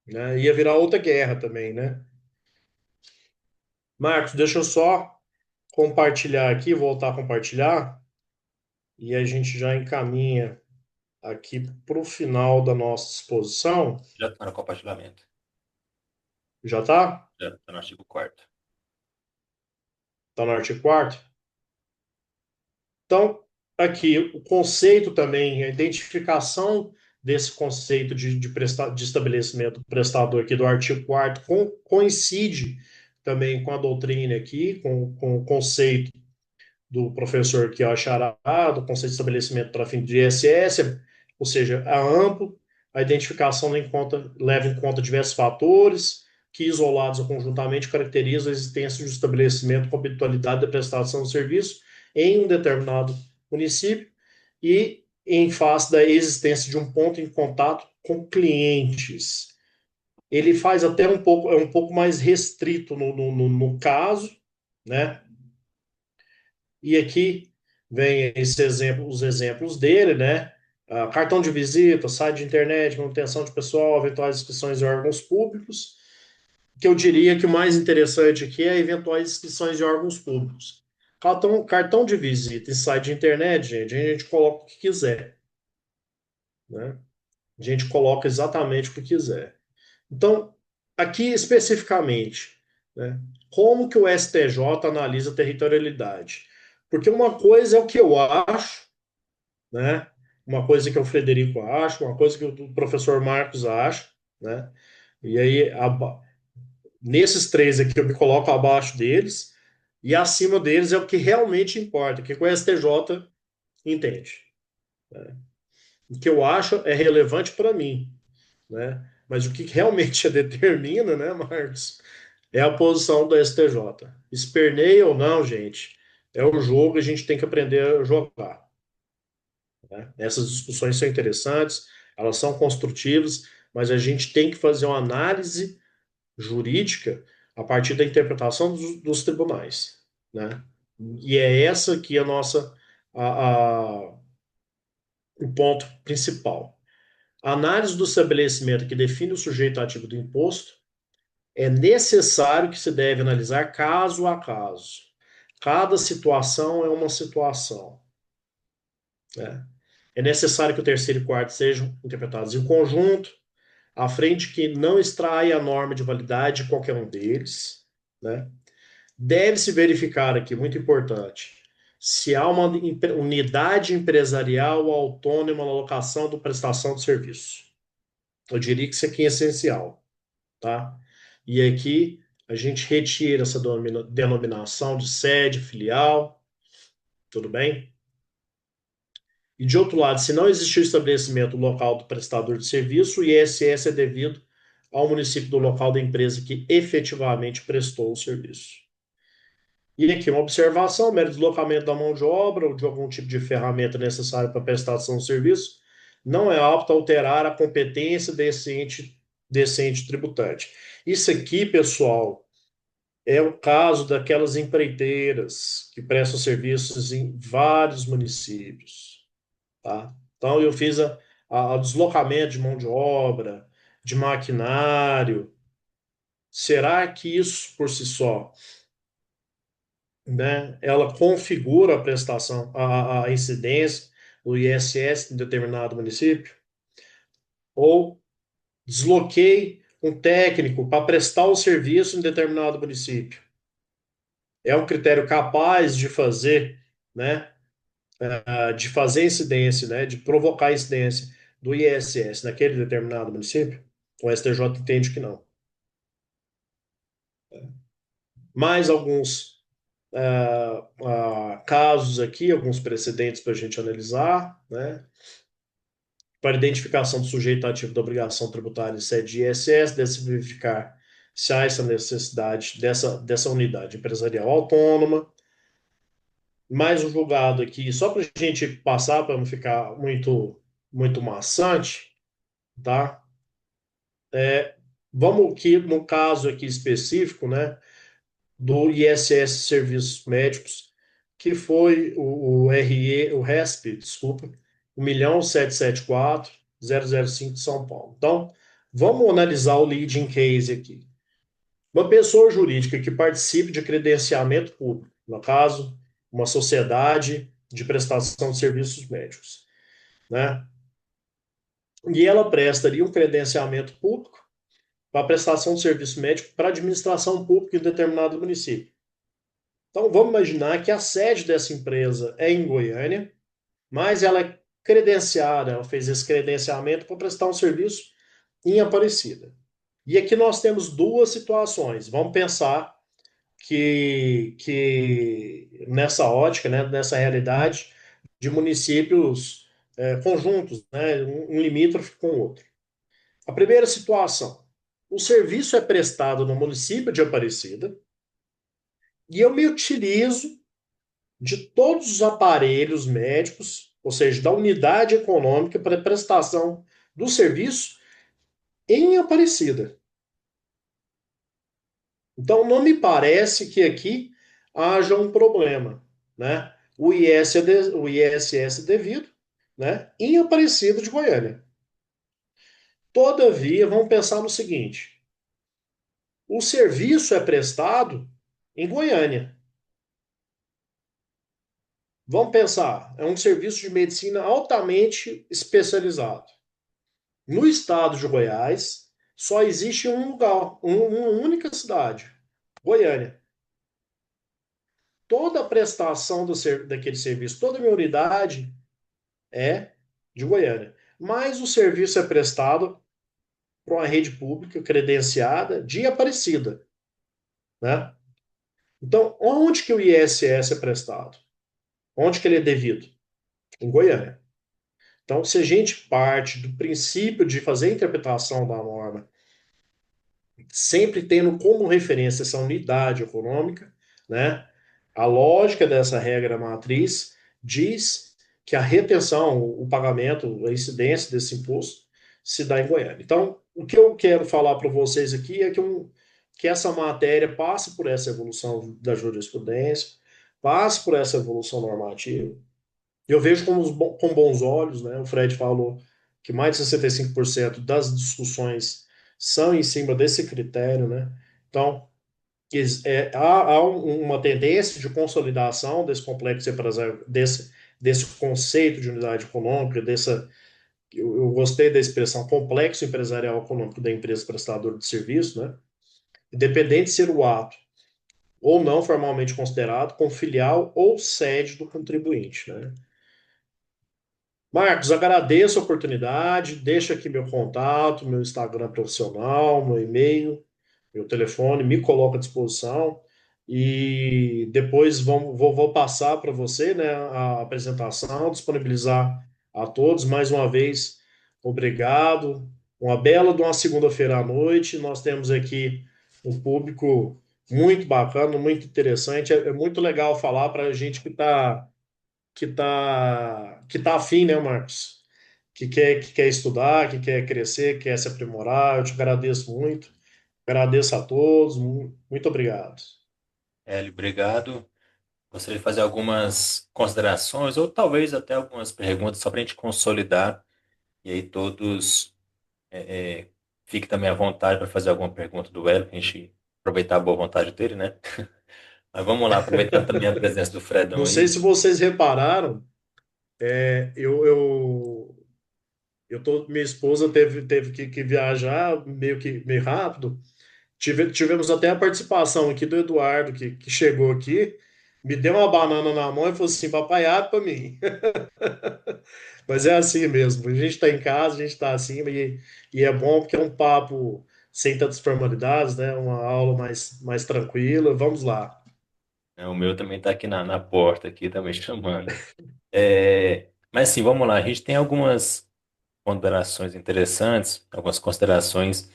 né? Ia virar outra guerra também, né? Marcos, deixa eu só compartilhar aqui, voltar a compartilhar, e a gente já encaminha aqui para o final da nossa exposição. Já está no compartilhamento. Já está? Já está no artigo 4º. Está no artigo 4º? Então, aqui, o conceito também, a identificação desse conceito de estabelecimento prestador aqui do artigo 4º coincide também com a doutrina aqui, com o conceito do professor que é o Achará, do conceito de estabelecimento para fim de ISS, ou seja, é amplo, a identificação leva em conta diversos fatores que, isolados ou conjuntamente, caracterizam a existência de um estabelecimento com habitualidade da prestação de serviço em um determinado município e em face da existência de um ponto em contato com clientes. Ele faz até um pouco mais restrito no caso, né? E aqui vem os exemplos dele, né? Cartão de visita, site de internet, manutenção de pessoal, eventuais inscrições em órgãos públicos, que eu diria que o mais interessante aqui é eventuais inscrições de órgãos públicos. Cartão de visita e site de internet, gente, a gente coloca o que quiser, né? A gente coloca exatamente o que quiser. Então, aqui especificamente, né, como que o STJ analisa a territorialidade? Porque uma coisa é o que eu acho, né? Uma coisa que o Frederico acha, uma coisa que o professor Marcos acha, né? E aí, nesses três aqui, eu me coloco abaixo deles, e acima deles é o que realmente importa, o que o STJ entende. O que eu acho é relevante para mim, né? Mas o que realmente determina, né, Marcos, é a posição do STJ. Esperneia ou não, gente, é o jogo, a gente tem que aprender a jogar, né? Essas discussões são interessantes, elas são construtivas, mas a gente tem que fazer uma análise jurídica a partir da interpretação dos tribunais, né? E é essa que é a nossa o ponto principal. A análise do estabelecimento que define o sujeito ativo do imposto é necessário que se deve analisar caso a caso. Cada situação é uma situação, né? É necessário que o terceiro e quarto sejam interpretados em conjunto, à frente que não extrai a norma de validade de qualquer um deles, né? Deve-se verificar aqui, muito importante, se há uma unidade empresarial autônoma na locação da prestação de serviço. Eu diria que isso aqui é essencial, tá? E aqui a gente retira essa denominação de sede, filial, tudo bem? E de outro lado, se não existir o estabelecimento local do prestador de serviço, o ISS é devido ao município do local da empresa que efetivamente prestou o serviço. E aqui uma observação, mero deslocamento da mão de obra ou de algum tipo de ferramenta necessária para prestação de serviço não é apto a alterar a competência desse ente tributante. Isso aqui, pessoal, é o caso daquelas empreiteiras que prestam serviços em vários municípios, tá? Então, eu fiz a deslocamento de mão de obra, de maquinário. Será que isso, por si só, né, ela configura a prestação, a incidência do ISS em determinado município? Ou desloquei um técnico para prestar o serviço em determinado município? É um critério capaz de fazer, né, de fazer incidência, né, de provocar incidência do ISS naquele determinado município? O STJ entende que não. Mais alguns casos aqui, alguns precedentes para a gente analisar, né? Para identificação do sujeito ativo da obrigação tributária em sede de ISS, deve-se verificar se há essa necessidade dessa unidade empresarial autônoma. Mais um julgado aqui, só para a gente passar, para não ficar muito maçante, tá? Vamos aqui, no caso aqui específico, né, do ISS Serviços Médicos, que foi o RESP, desculpa, 1.774.005 de São Paulo. Então, vamos analisar o leading case aqui. Uma pessoa jurídica que participe de credenciamento público, no caso, uma sociedade de prestação de serviços médicos, né? E ela presta ali um credenciamento público para prestação de serviço médico para administração pública em determinado município. Então, vamos imaginar que a sede dessa empresa é em Goiânia, mas ela é credenciada, ela fez esse credenciamento para prestar um serviço em Aparecida. E aqui nós temos duas situações. Vamos pensar que nessa ótica, né, nessa realidade de municípios conjuntos, né, um limítrofe com o outro. A primeira situação, o serviço é prestado no município de Aparecida e eu me utilizo de todos os aparelhos médicos, ou seja, da unidade econômica para prestação do serviço em Aparecida. Então, não me parece que aqui haja um problema, né? O ISS devido, né? Em Aparecida de Goiânia. Todavia, vamos pensar no seguinte: o serviço é prestado em Goiânia. Vamos pensar, é um serviço de medicina altamente especializado. No estado de Goiás, só existe um lugar, uma única cidade, Goiânia. Toda a prestação daquele serviço, toda a minha unidade é de Goiânia. Mas o serviço é prestado para uma rede pública credenciada de Aparecida, né? Então, onde que o ISS é prestado? Onde que ele é devido? Em Goiânia. Então, se a gente parte do princípio de fazer a interpretação da norma, sempre tendo como referência essa unidade econômica, né? A lógica dessa regra matriz diz que a retenção, o pagamento, a incidência desse imposto se dá em Goiânia. Então, o que eu quero falar para vocês aqui é que essa matéria passe por essa evolução da jurisprudência, passe por essa evolução normativa. Eu vejo com bons olhos, né? O Fred falou que mais de 65% das discussões são em cima desse critério, né? Então, há uma tendência de consolidação desse complexo empresarial, desse conceito de unidade econômica, eu gostei da expressão complexo empresarial econômico da empresa prestadora de serviço, né? Independente de ser o ato ou não formalmente considerado com filial ou sede do contribuinte, né? Marcos, agradeço a oportunidade, deixa aqui meu contato, meu Instagram profissional, meu e-mail, meu telefone, me coloco à disposição e depois vou passar para você, né, a apresentação, disponibilizar a todos. Mais uma vez, obrigado. Uma bela de uma segunda-feira à noite. Nós temos aqui um público muito bacana, muito interessante. É muito legal falar para a gente que tá afim, né, Marcos? Que quer estudar, que quer crescer, que quer se aprimorar. Eu te agradeço muito. Agradeço a todos. Muito obrigado. Hélio, obrigado. Gostaria de fazer algumas considerações ou talvez até algumas perguntas só para a gente consolidar e aí todos fiquem também à vontade para fazer alguma pergunta do Hélio, para a gente aproveitar a boa vontade dele, né? Mas vamos lá, aproveitando também a presença do Fredão Não sei aí. se vocês repararam, minha esposa teve que viajar meio rápido. Tivemos até a participação aqui do Eduardo, que chegou aqui, me deu uma banana na mão e falou assim: papai, abre para mim. Mas é assim mesmo. A gente está em casa, a gente está assim, e é bom porque é um papo sem tantas formalidades, né? Uma aula mais tranquila. Vamos lá. Né? O meu também está aqui na porta, aqui também chamando. Mas assim, vamos lá. A gente tem algumas ponderações interessantes, algumas considerações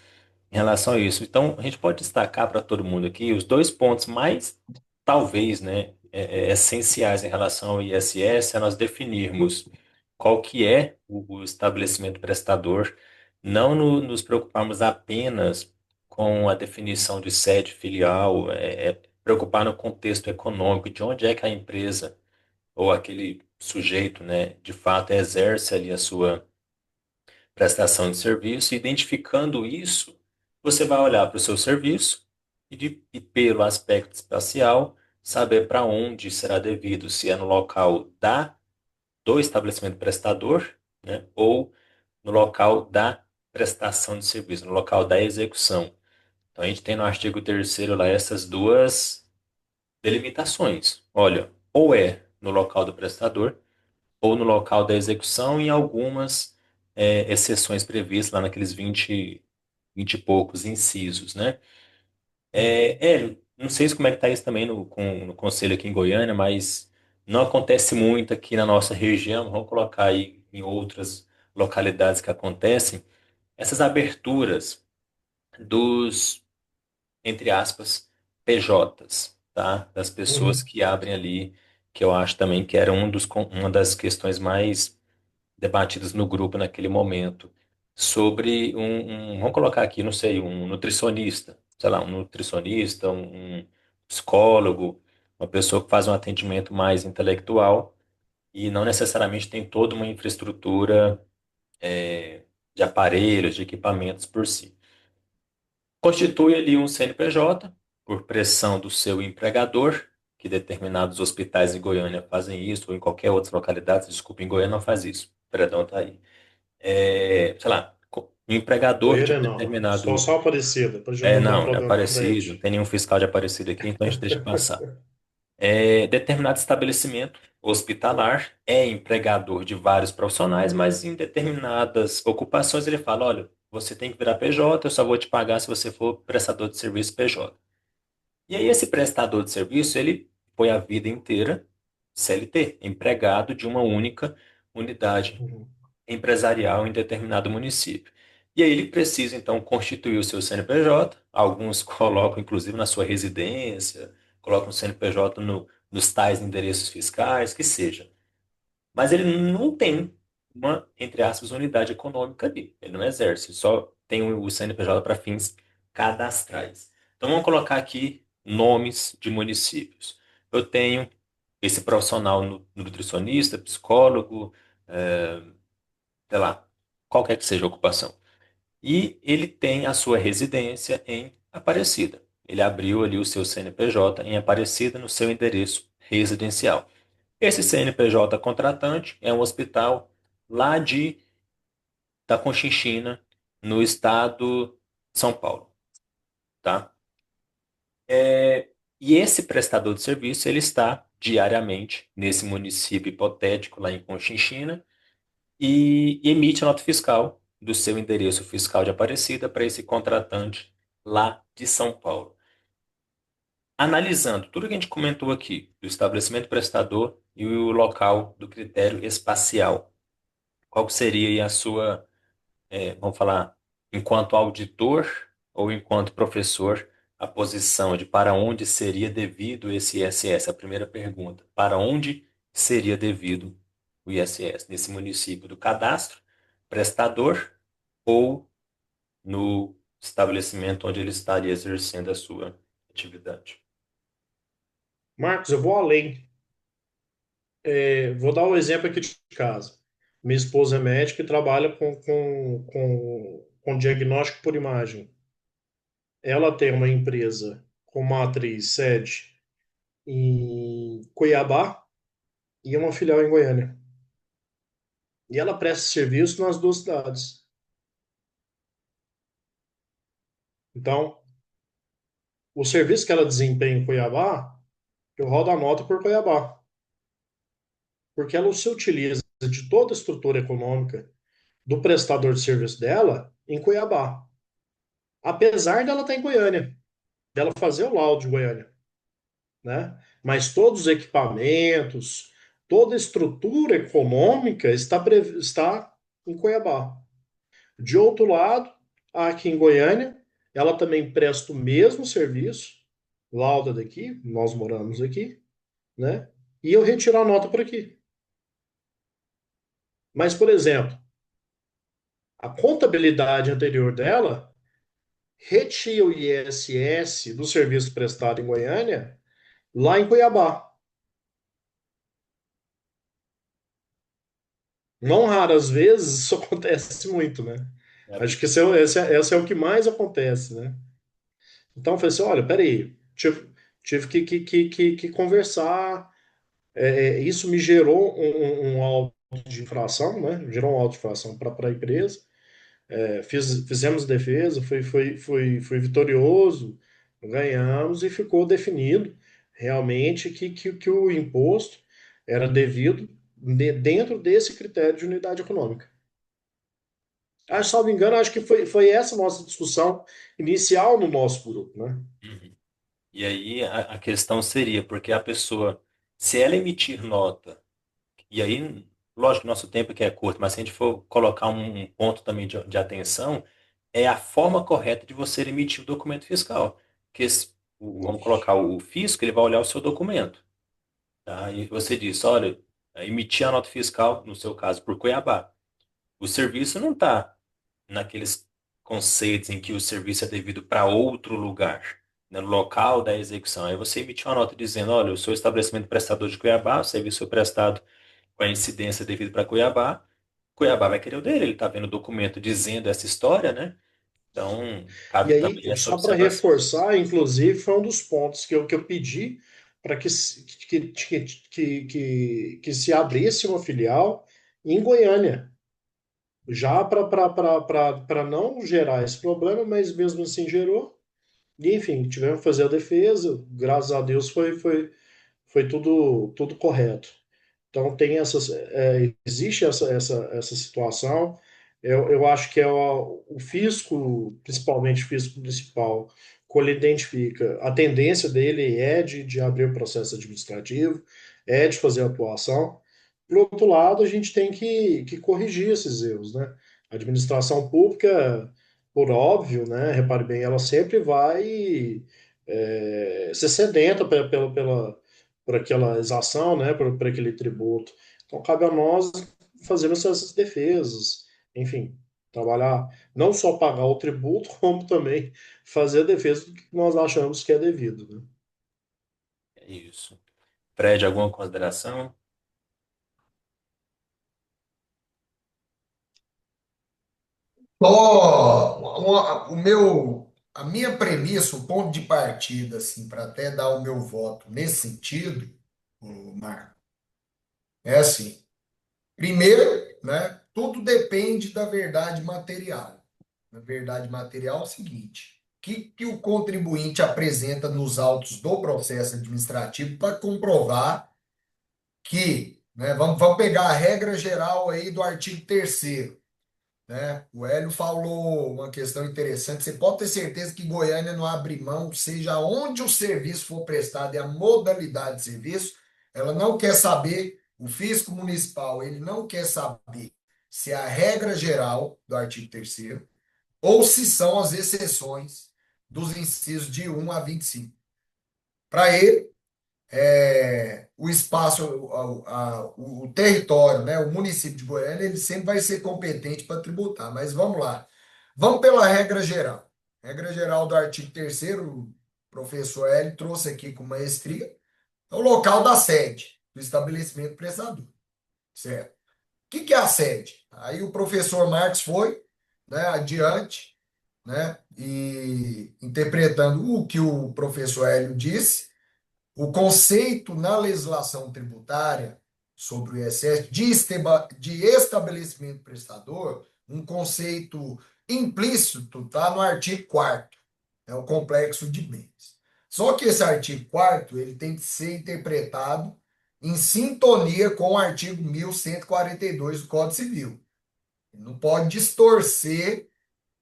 em relação a isso. Então, a gente pode destacar para todo mundo aqui os dois pontos mais, talvez, né, essenciais em relação ao ISS, é nós definirmos qual que é o estabelecimento prestador, não nos preocuparmos apenas com a definição de sede filial, preocupar no contexto econômico, de onde é que a empresa ou aquele sujeito, né, de fato exerce ali a sua prestação de serviço, e identificando isso, você vai olhar para o seu serviço e pelo aspecto espacial, saber para onde será devido, se é no local do estabelecimento prestador, né, ou no local da prestação de serviço, no local da execução. Então, a gente tem no artigo 3º lá essas duas delimitações. Olha, ou é no local do prestador, ou no local da execução, em algumas exceções previstas lá naqueles 20 e poucos incisos, né? Não sei se como é que está isso também no conselho aqui em Goiânia, mas não acontece muito aqui na nossa região, vamos colocar aí em outras localidades que acontecem, essas aberturas dos, entre aspas, PJs, tá? Das pessoas Uhum, que abrem ali, que eu acho também que era uma das questões mais debatidas no grupo naquele momento, sobre vamos colocar aqui, não sei, um nutricionista, sei lá, um nutricionista, um psicólogo, uma pessoa que faz um atendimento mais intelectual e não necessariamente tem toda uma infraestrutura de aparelhos, de equipamentos por si. Constitui ali um CNPJ por pressão do seu empregador, que determinados hospitais em Goiânia fazem isso, ou em qualquer outra localidade, desculpa, em Goiânia não faz isso, perdão, tá aí. Sei lá, empregador de Goiânia um não. Só determinado. Aparecida, para a gente não ter um Não, é problema na Aparecido, não frente. tem nenhum fiscal de Aparecido aqui, então a gente deixa passar. Determinado estabelecimento hospitalar é empregador de vários profissionais, mas em determinadas ocupações ele fala: olha, você tem que virar PJ, eu só vou te pagar se você for prestador de serviço PJ. E aí esse prestador de serviço, ele foi a vida inteira CLT, empregado de uma única unidade Uhum. empresarial em determinado município. E aí ele precisa, então, constituir o seu CNPJ. Alguns colocam, inclusive, na sua residência, colocam o CNPJ nos tais endereços fiscais, que seja. Mas ele não tem uma, entre aspas, unidade econômica ali. Ele não exerce, só tem o CNPJ para fins cadastrais. Então vamos colocar aqui nomes de municípios. Eu tenho esse profissional nutricionista, psicólogo, sei lá, qualquer que seja a ocupação. E ele tem a sua residência em Aparecida. Ele abriu ali o seu CNPJ em Aparecida no seu endereço residencial. Esse CNPJ contratante é um hospital lá da Conchinchina, no estado de São Paulo, tá? E esse prestador de serviço, ele está diariamente nesse município hipotético lá em Conchinchina e emite a nota fiscal do seu endereço fiscal de Aparecida para esse contratante lá de São Paulo. Analisando tudo que a gente comentou aqui, do estabelecimento prestador e o local do critério espacial, qual que seria aí a sua, vamos falar, enquanto auditor ou enquanto professor, a posição de para onde seria devido esse ISS? A primeira pergunta, para onde seria devido o ISS? Nesse município do cadastro, prestador ou no estabelecimento onde ele estaria exercendo a sua atividade? Marcos, eu vou além. Vou dar um exemplo aqui de casa. Minha esposa é médica e trabalha com diagnóstico por imagem. Ela tem uma empresa com matriz sede em Cuiabá e uma filial em Goiânia. E ela presta serviço nas duas cidades. Então, o serviço que ela desempenha em Cuiabá, eu rodo a nota por Cuiabá, porque ela se utiliza de toda a estrutura econômica do prestador de serviço dela em Cuiabá. Apesar dela estar em Goiânia, dela fazer o laudo de Goiânia, né? Mas todos os equipamentos, toda a estrutura econômica está em Cuiabá. De outro lado, aqui em Goiânia, ela também presta o mesmo serviço, lauda daqui, nós moramos aqui, né? E eu retiro a nota por aqui. Mas, por exemplo, a contabilidade anterior dela retira o ISS do serviço prestado em Goiânia lá em Cuiabá. Não raras vezes isso acontece muito, né? É Acho que absurdo. esse é o que mais acontece, né? Então eu falei assim, olha, peraí, tive que conversar. Isso me gerou um auto de infração, né? Gerou um auto de infração para a empresa. Fizemos defesa, foi vitorioso, ganhamos e ficou definido realmente que o imposto era devido dentro desse critério de unidade econômica. Salvo engano, acho que foi essa nossa discussão inicial no nosso grupo, né? Uhum. E aí a questão seria, porque a pessoa, se ela emitir nota, e aí, lógico, nosso tempo aqui é curto, mas se a gente for colocar um ponto também de atenção, é a forma correta de você emitir o documento fiscal. Porque vamos colocar o fisco, ele vai olhar o seu documento, tá? E você diz, olha, emitir a nota fiscal, no seu caso, por Cuiabá. O serviço não está naqueles conceitos em que o serviço é devido para outro lugar, né, no local da execução. Aí você emitiu uma nota dizendo, olha, eu sou estabelecimento prestador de Cuiabá, o serviço foi prestado com a incidência devido para Cuiabá. Cuiabá vai querer o dele, ele está vendo o documento dizendo essa história, né? Então, E cabe aí, também essa só para observação. reforçar, inclusive, foi um dos pontos que eu pedi para que se abrisse uma filial em Goiânia, já para não gerar esse problema, mas mesmo assim gerou. E, enfim, tivemos que fazer a defesa, graças a Deus foi tudo correto. Então existe essa situação. Eu acho que o fisco, principalmente o fisco municipal, quando ele identifica, a tendência dele é de abrir o processo administrativo, é de fazer a atuação. Por outro lado, a gente tem que corrigir esses erros, né? A administração pública, por óbvio, né? Repare bem, ela sempre vai ser sedenta por aquela exação, né? Por aquele tributo. Então, cabe a nós fazermos essas defesas, enfim, trabalhar, não só pagar o tributo, como também fazer a defesa do que nós achamos que é devido, né? É isso. Fred, alguma consideração? A minha premissa, o ponto de partida, assim, para até dar o meu voto nesse sentido, o Marco, é assim. Primeiro, né, tudo depende da verdade material. A verdade material é o seguinte: que o contribuinte apresenta nos autos do processo administrativo para comprovar que, né, vamos pegar a regra geral aí do artigo 3º, né? O Hélio falou uma questão interessante. Você pode ter certeza que Goiânia não abre mão, seja onde o serviço for prestado e a modalidade de serviço, ela não quer saber, o fisco municipal, ele não quer saber se é a regra geral do artigo 3º ou se são as exceções dos incisos de 1 a 25. Para ele, o espaço, o território, né, o município de Goiânia, ele sempre vai ser competente para tributar. Mas vamos lá. Vamos pela regra geral. Regra geral do artigo 3º, o professor L trouxe aqui com maestria, é o local da sede do estabelecimento prestador. Certo? O que é a sede? Aí o professor Marx foi, né, adiante, né, e interpretando o que o professor Hélio disse, o conceito na legislação tributária sobre o ISS de estabelecimento prestador, um conceito implícito, está no artigo 4º, é o complexo de bens. Só que esse artigo 4º ele tem que ser interpretado em sintonia com o artigo 1142 do Código Civil. Ele não pode distorcer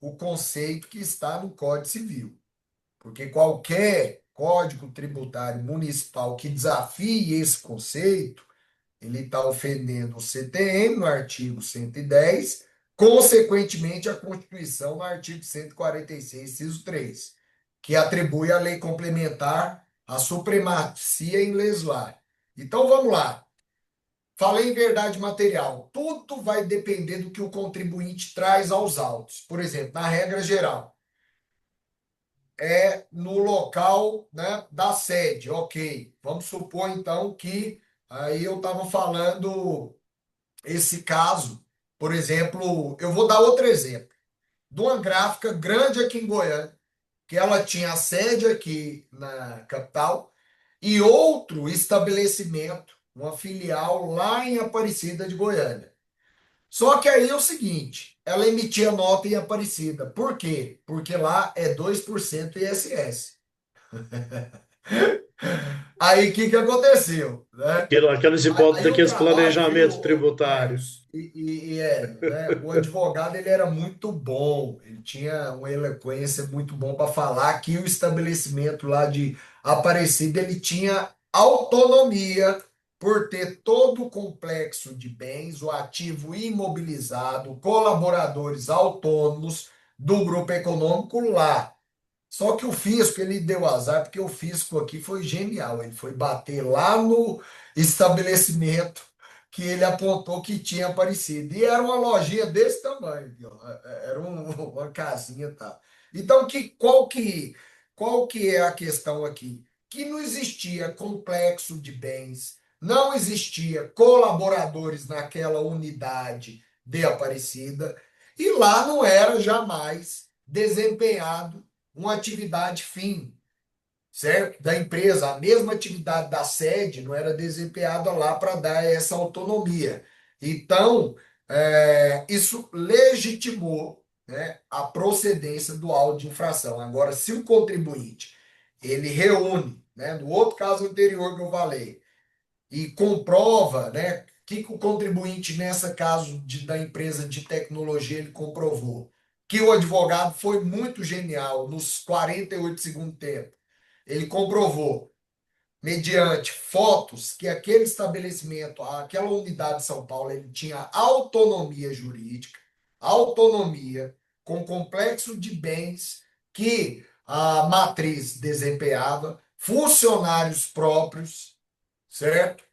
o conceito que está no Código Civil. Porque qualquer código tributário municipal que desafie esse conceito, ele está ofendendo o CTM no artigo 110, consequentemente a Constituição no artigo 146, inciso 3, que atribui à lei complementar a supremacia em legislar. Então vamos lá. Falei em verdade material. Tudo vai depender do que o contribuinte traz aos autos. Por exemplo, na regra geral no local, né, da sede. Ok. Vamos supor, então, que aí eu estava falando esse caso, por exemplo, eu vou dar outro exemplo, de uma gráfica grande aqui em Goiânia, que ela tinha a sede aqui na capital e outro estabelecimento, uma filial lá em Aparecida de Goiânia. Só que aí é o seguinte, ela emitia nota em Aparecida. Por quê? Porque lá é 2% ISS. Aí o que que aconteceu, né? Aquelas hipóteses Aí eu daqueles trabalho, planejamentos viu, Marcos? tributários. Né? O advogado ele era muito bom, ele tinha uma eloquência muito bom para falar que o estabelecimento lá de Aparecida ele tinha autonomia por ter todo o complexo de bens, o ativo imobilizado, colaboradores autônomos do grupo econômico lá. Só que o fisco, ele deu azar, porque o fisco aqui foi genial. Ele foi bater lá no estabelecimento que ele apontou que tinha aparecido. E era uma lojinha desse tamanho, aqui, ó. Era uma casinha, tá? Então, qual que é a questão aqui? Que não existia complexo de bens, não existia colaboradores naquela unidade de Aparecida, e lá não era jamais desempenhado uma atividade fim, certo? Da empresa, a mesma atividade da sede não era desempenhada lá para dar essa autonomia. Então, isso legitimou, né, a procedência do auto de infração. Agora, se o contribuinte ele reúne, né, no outro caso anterior que eu falei, e comprova, né, que o contribuinte, nessa caso da empresa de tecnologia, ele comprovou que o advogado foi muito genial nos 48 segundos tempo. Ele comprovou mediante fotos, que aquele estabelecimento, aquela unidade de São Paulo, ele tinha autonomia jurídica, autonomia, com complexo de bens que a matriz desempenhava, funcionários próprios, certo?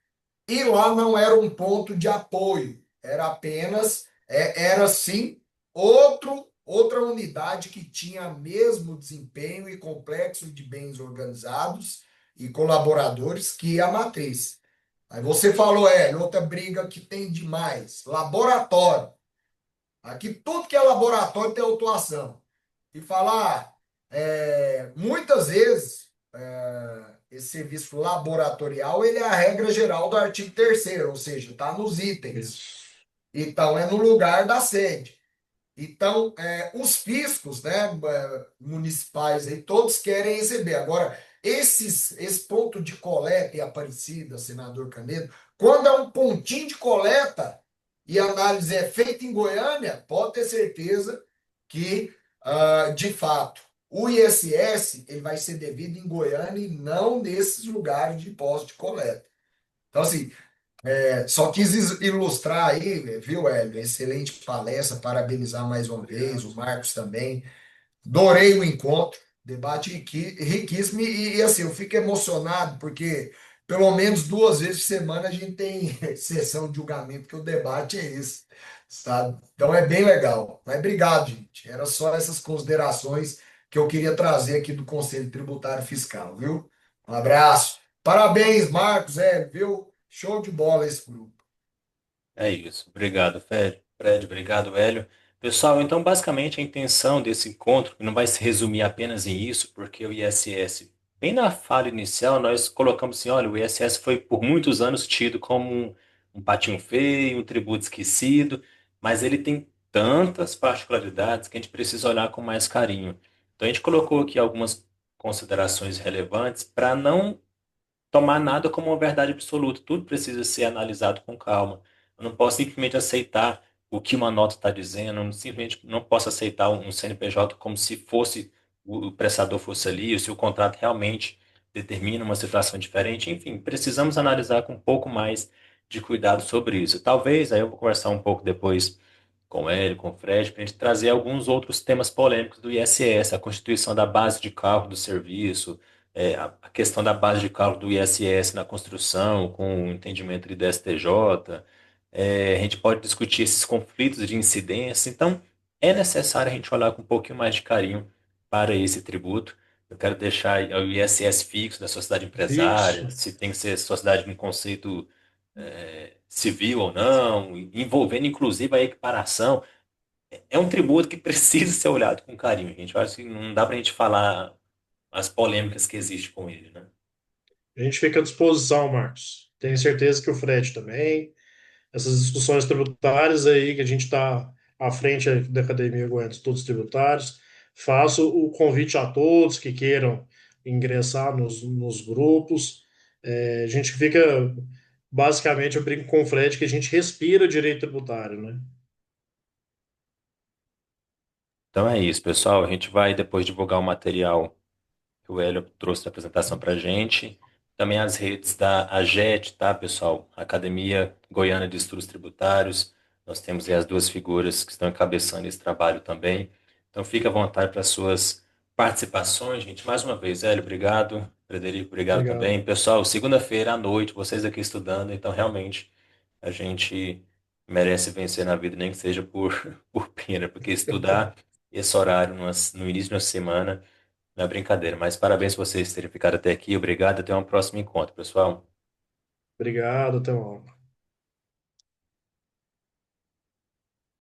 E lá não era um ponto de apoio, era apenas, era sim outra unidade que tinha mesmo desempenho e complexo de bens organizados e colaboradores que a matriz. Aí você falou, outra briga que tem demais, laboratório. Aqui tudo que é laboratório tem autuação. E falar, muitas vezes, esse serviço laboratorial, ele é a regra geral do artigo 3º, ou seja, está nos itens. Isso. Então, é no lugar da sede. Então, os fiscos, né, municipais aí, todos querem receber. Agora, esse ponto de coleta em Aparecida, senador Canedo, quando é um pontinho de coleta e a análise é feita em Goiânia, pode ter certeza que, de fato, o ISS ele vai ser devido em Goiânia e não nesses lugares de posto de coleta. Então, assim, só quis ilustrar aí, viu, Hélio? Excelente palestra, parabenizar mais uma vez, Obrigado. o Marcos também. Adorei o encontro, debate riquíssimo e assim, eu fico emocionado porque pelo menos 2 vezes por semana a gente tem sessão de julgamento, que o debate é esse, sabe? Então é bem legal. Mas obrigado, gente. Era só essas considerações que eu queria trazer aqui do Conselho Tributário Fiscal, viu? Um abraço. Parabéns, Marcos, viu? Show de bola esse grupo. É isso. Obrigado, Fred. Obrigado, Hélio. Pessoal, então, basicamente, a intenção desse encontro não vai se resumir apenas em isso, porque o ISS, bem na fala inicial, nós colocamos assim: olha, o ISS foi por muitos anos tido como um patinho feio, um tributo esquecido, mas ele tem tantas particularidades que a gente precisa olhar com mais carinho. Então, a gente colocou aqui algumas considerações relevantes para não tomar nada como uma verdade absoluta. Tudo precisa ser analisado com calma. Eu não posso simplesmente aceitar o que uma nota está dizendo, eu simplesmente não posso aceitar um CNPJ como se fosse o prestador fosse ali, ou se o contrato realmente determina uma situação diferente. Enfim, precisamos analisar com um pouco mais de cuidado sobre isso. Talvez, aí eu vou conversar um pouco depois com o Hélio, com o Fred, para a gente trazer alguns outros temas polêmicos do ISS, a constituição da base de cálculo do serviço, a questão da base de cálculo do ISS na construção, com o entendimento ali do STJ. A gente pode discutir esses conflitos de incidência. Então, é necessário a gente olhar com um pouquinho mais de carinho para esse tributo. Eu quero deixar o ISS fixo da sociedade empresária, Fixo. se tem que ser sociedade no conceito civil ou não, envolvendo inclusive a equiparação. É um tributo que precisa ser olhado com carinho, gente. Eu acho que não dá para a gente falar as polêmicas que existem com ele, né? A gente fica à disposição, Marcos. Tenho certeza que o Fred também. Essas discussões tributárias aí que a gente está à frente da Academia Goiana de Estudos Tributários. Faço o convite a todos que queiram ingressar nos grupos. A gente fica, basicamente, eu brinco com o Fred que a gente respira direito tributário, né? Então é isso, pessoal. A gente vai depois divulgar o material que o Hélio trouxe da apresentação para a gente. Também as redes da AGET, tá, pessoal? Academia Goiana de Estudos Tributários. Nós temos aí as duas figuras que estão encabeçando esse trabalho também. Então fique à vontade para as suas participações, gente. Mais uma vez, Hélio, obrigado. Frederico, obrigado Obrigado. também. Pessoal, segunda-feira à noite, vocês aqui estudando, então realmente a gente merece vencer na vida, nem que seja por, por pena, porque estudar esse horário no início de uma semana não é brincadeira, mas parabéns por vocês terem ficado até aqui. Obrigado, até um próximo encontro, pessoal. Obrigado, até uma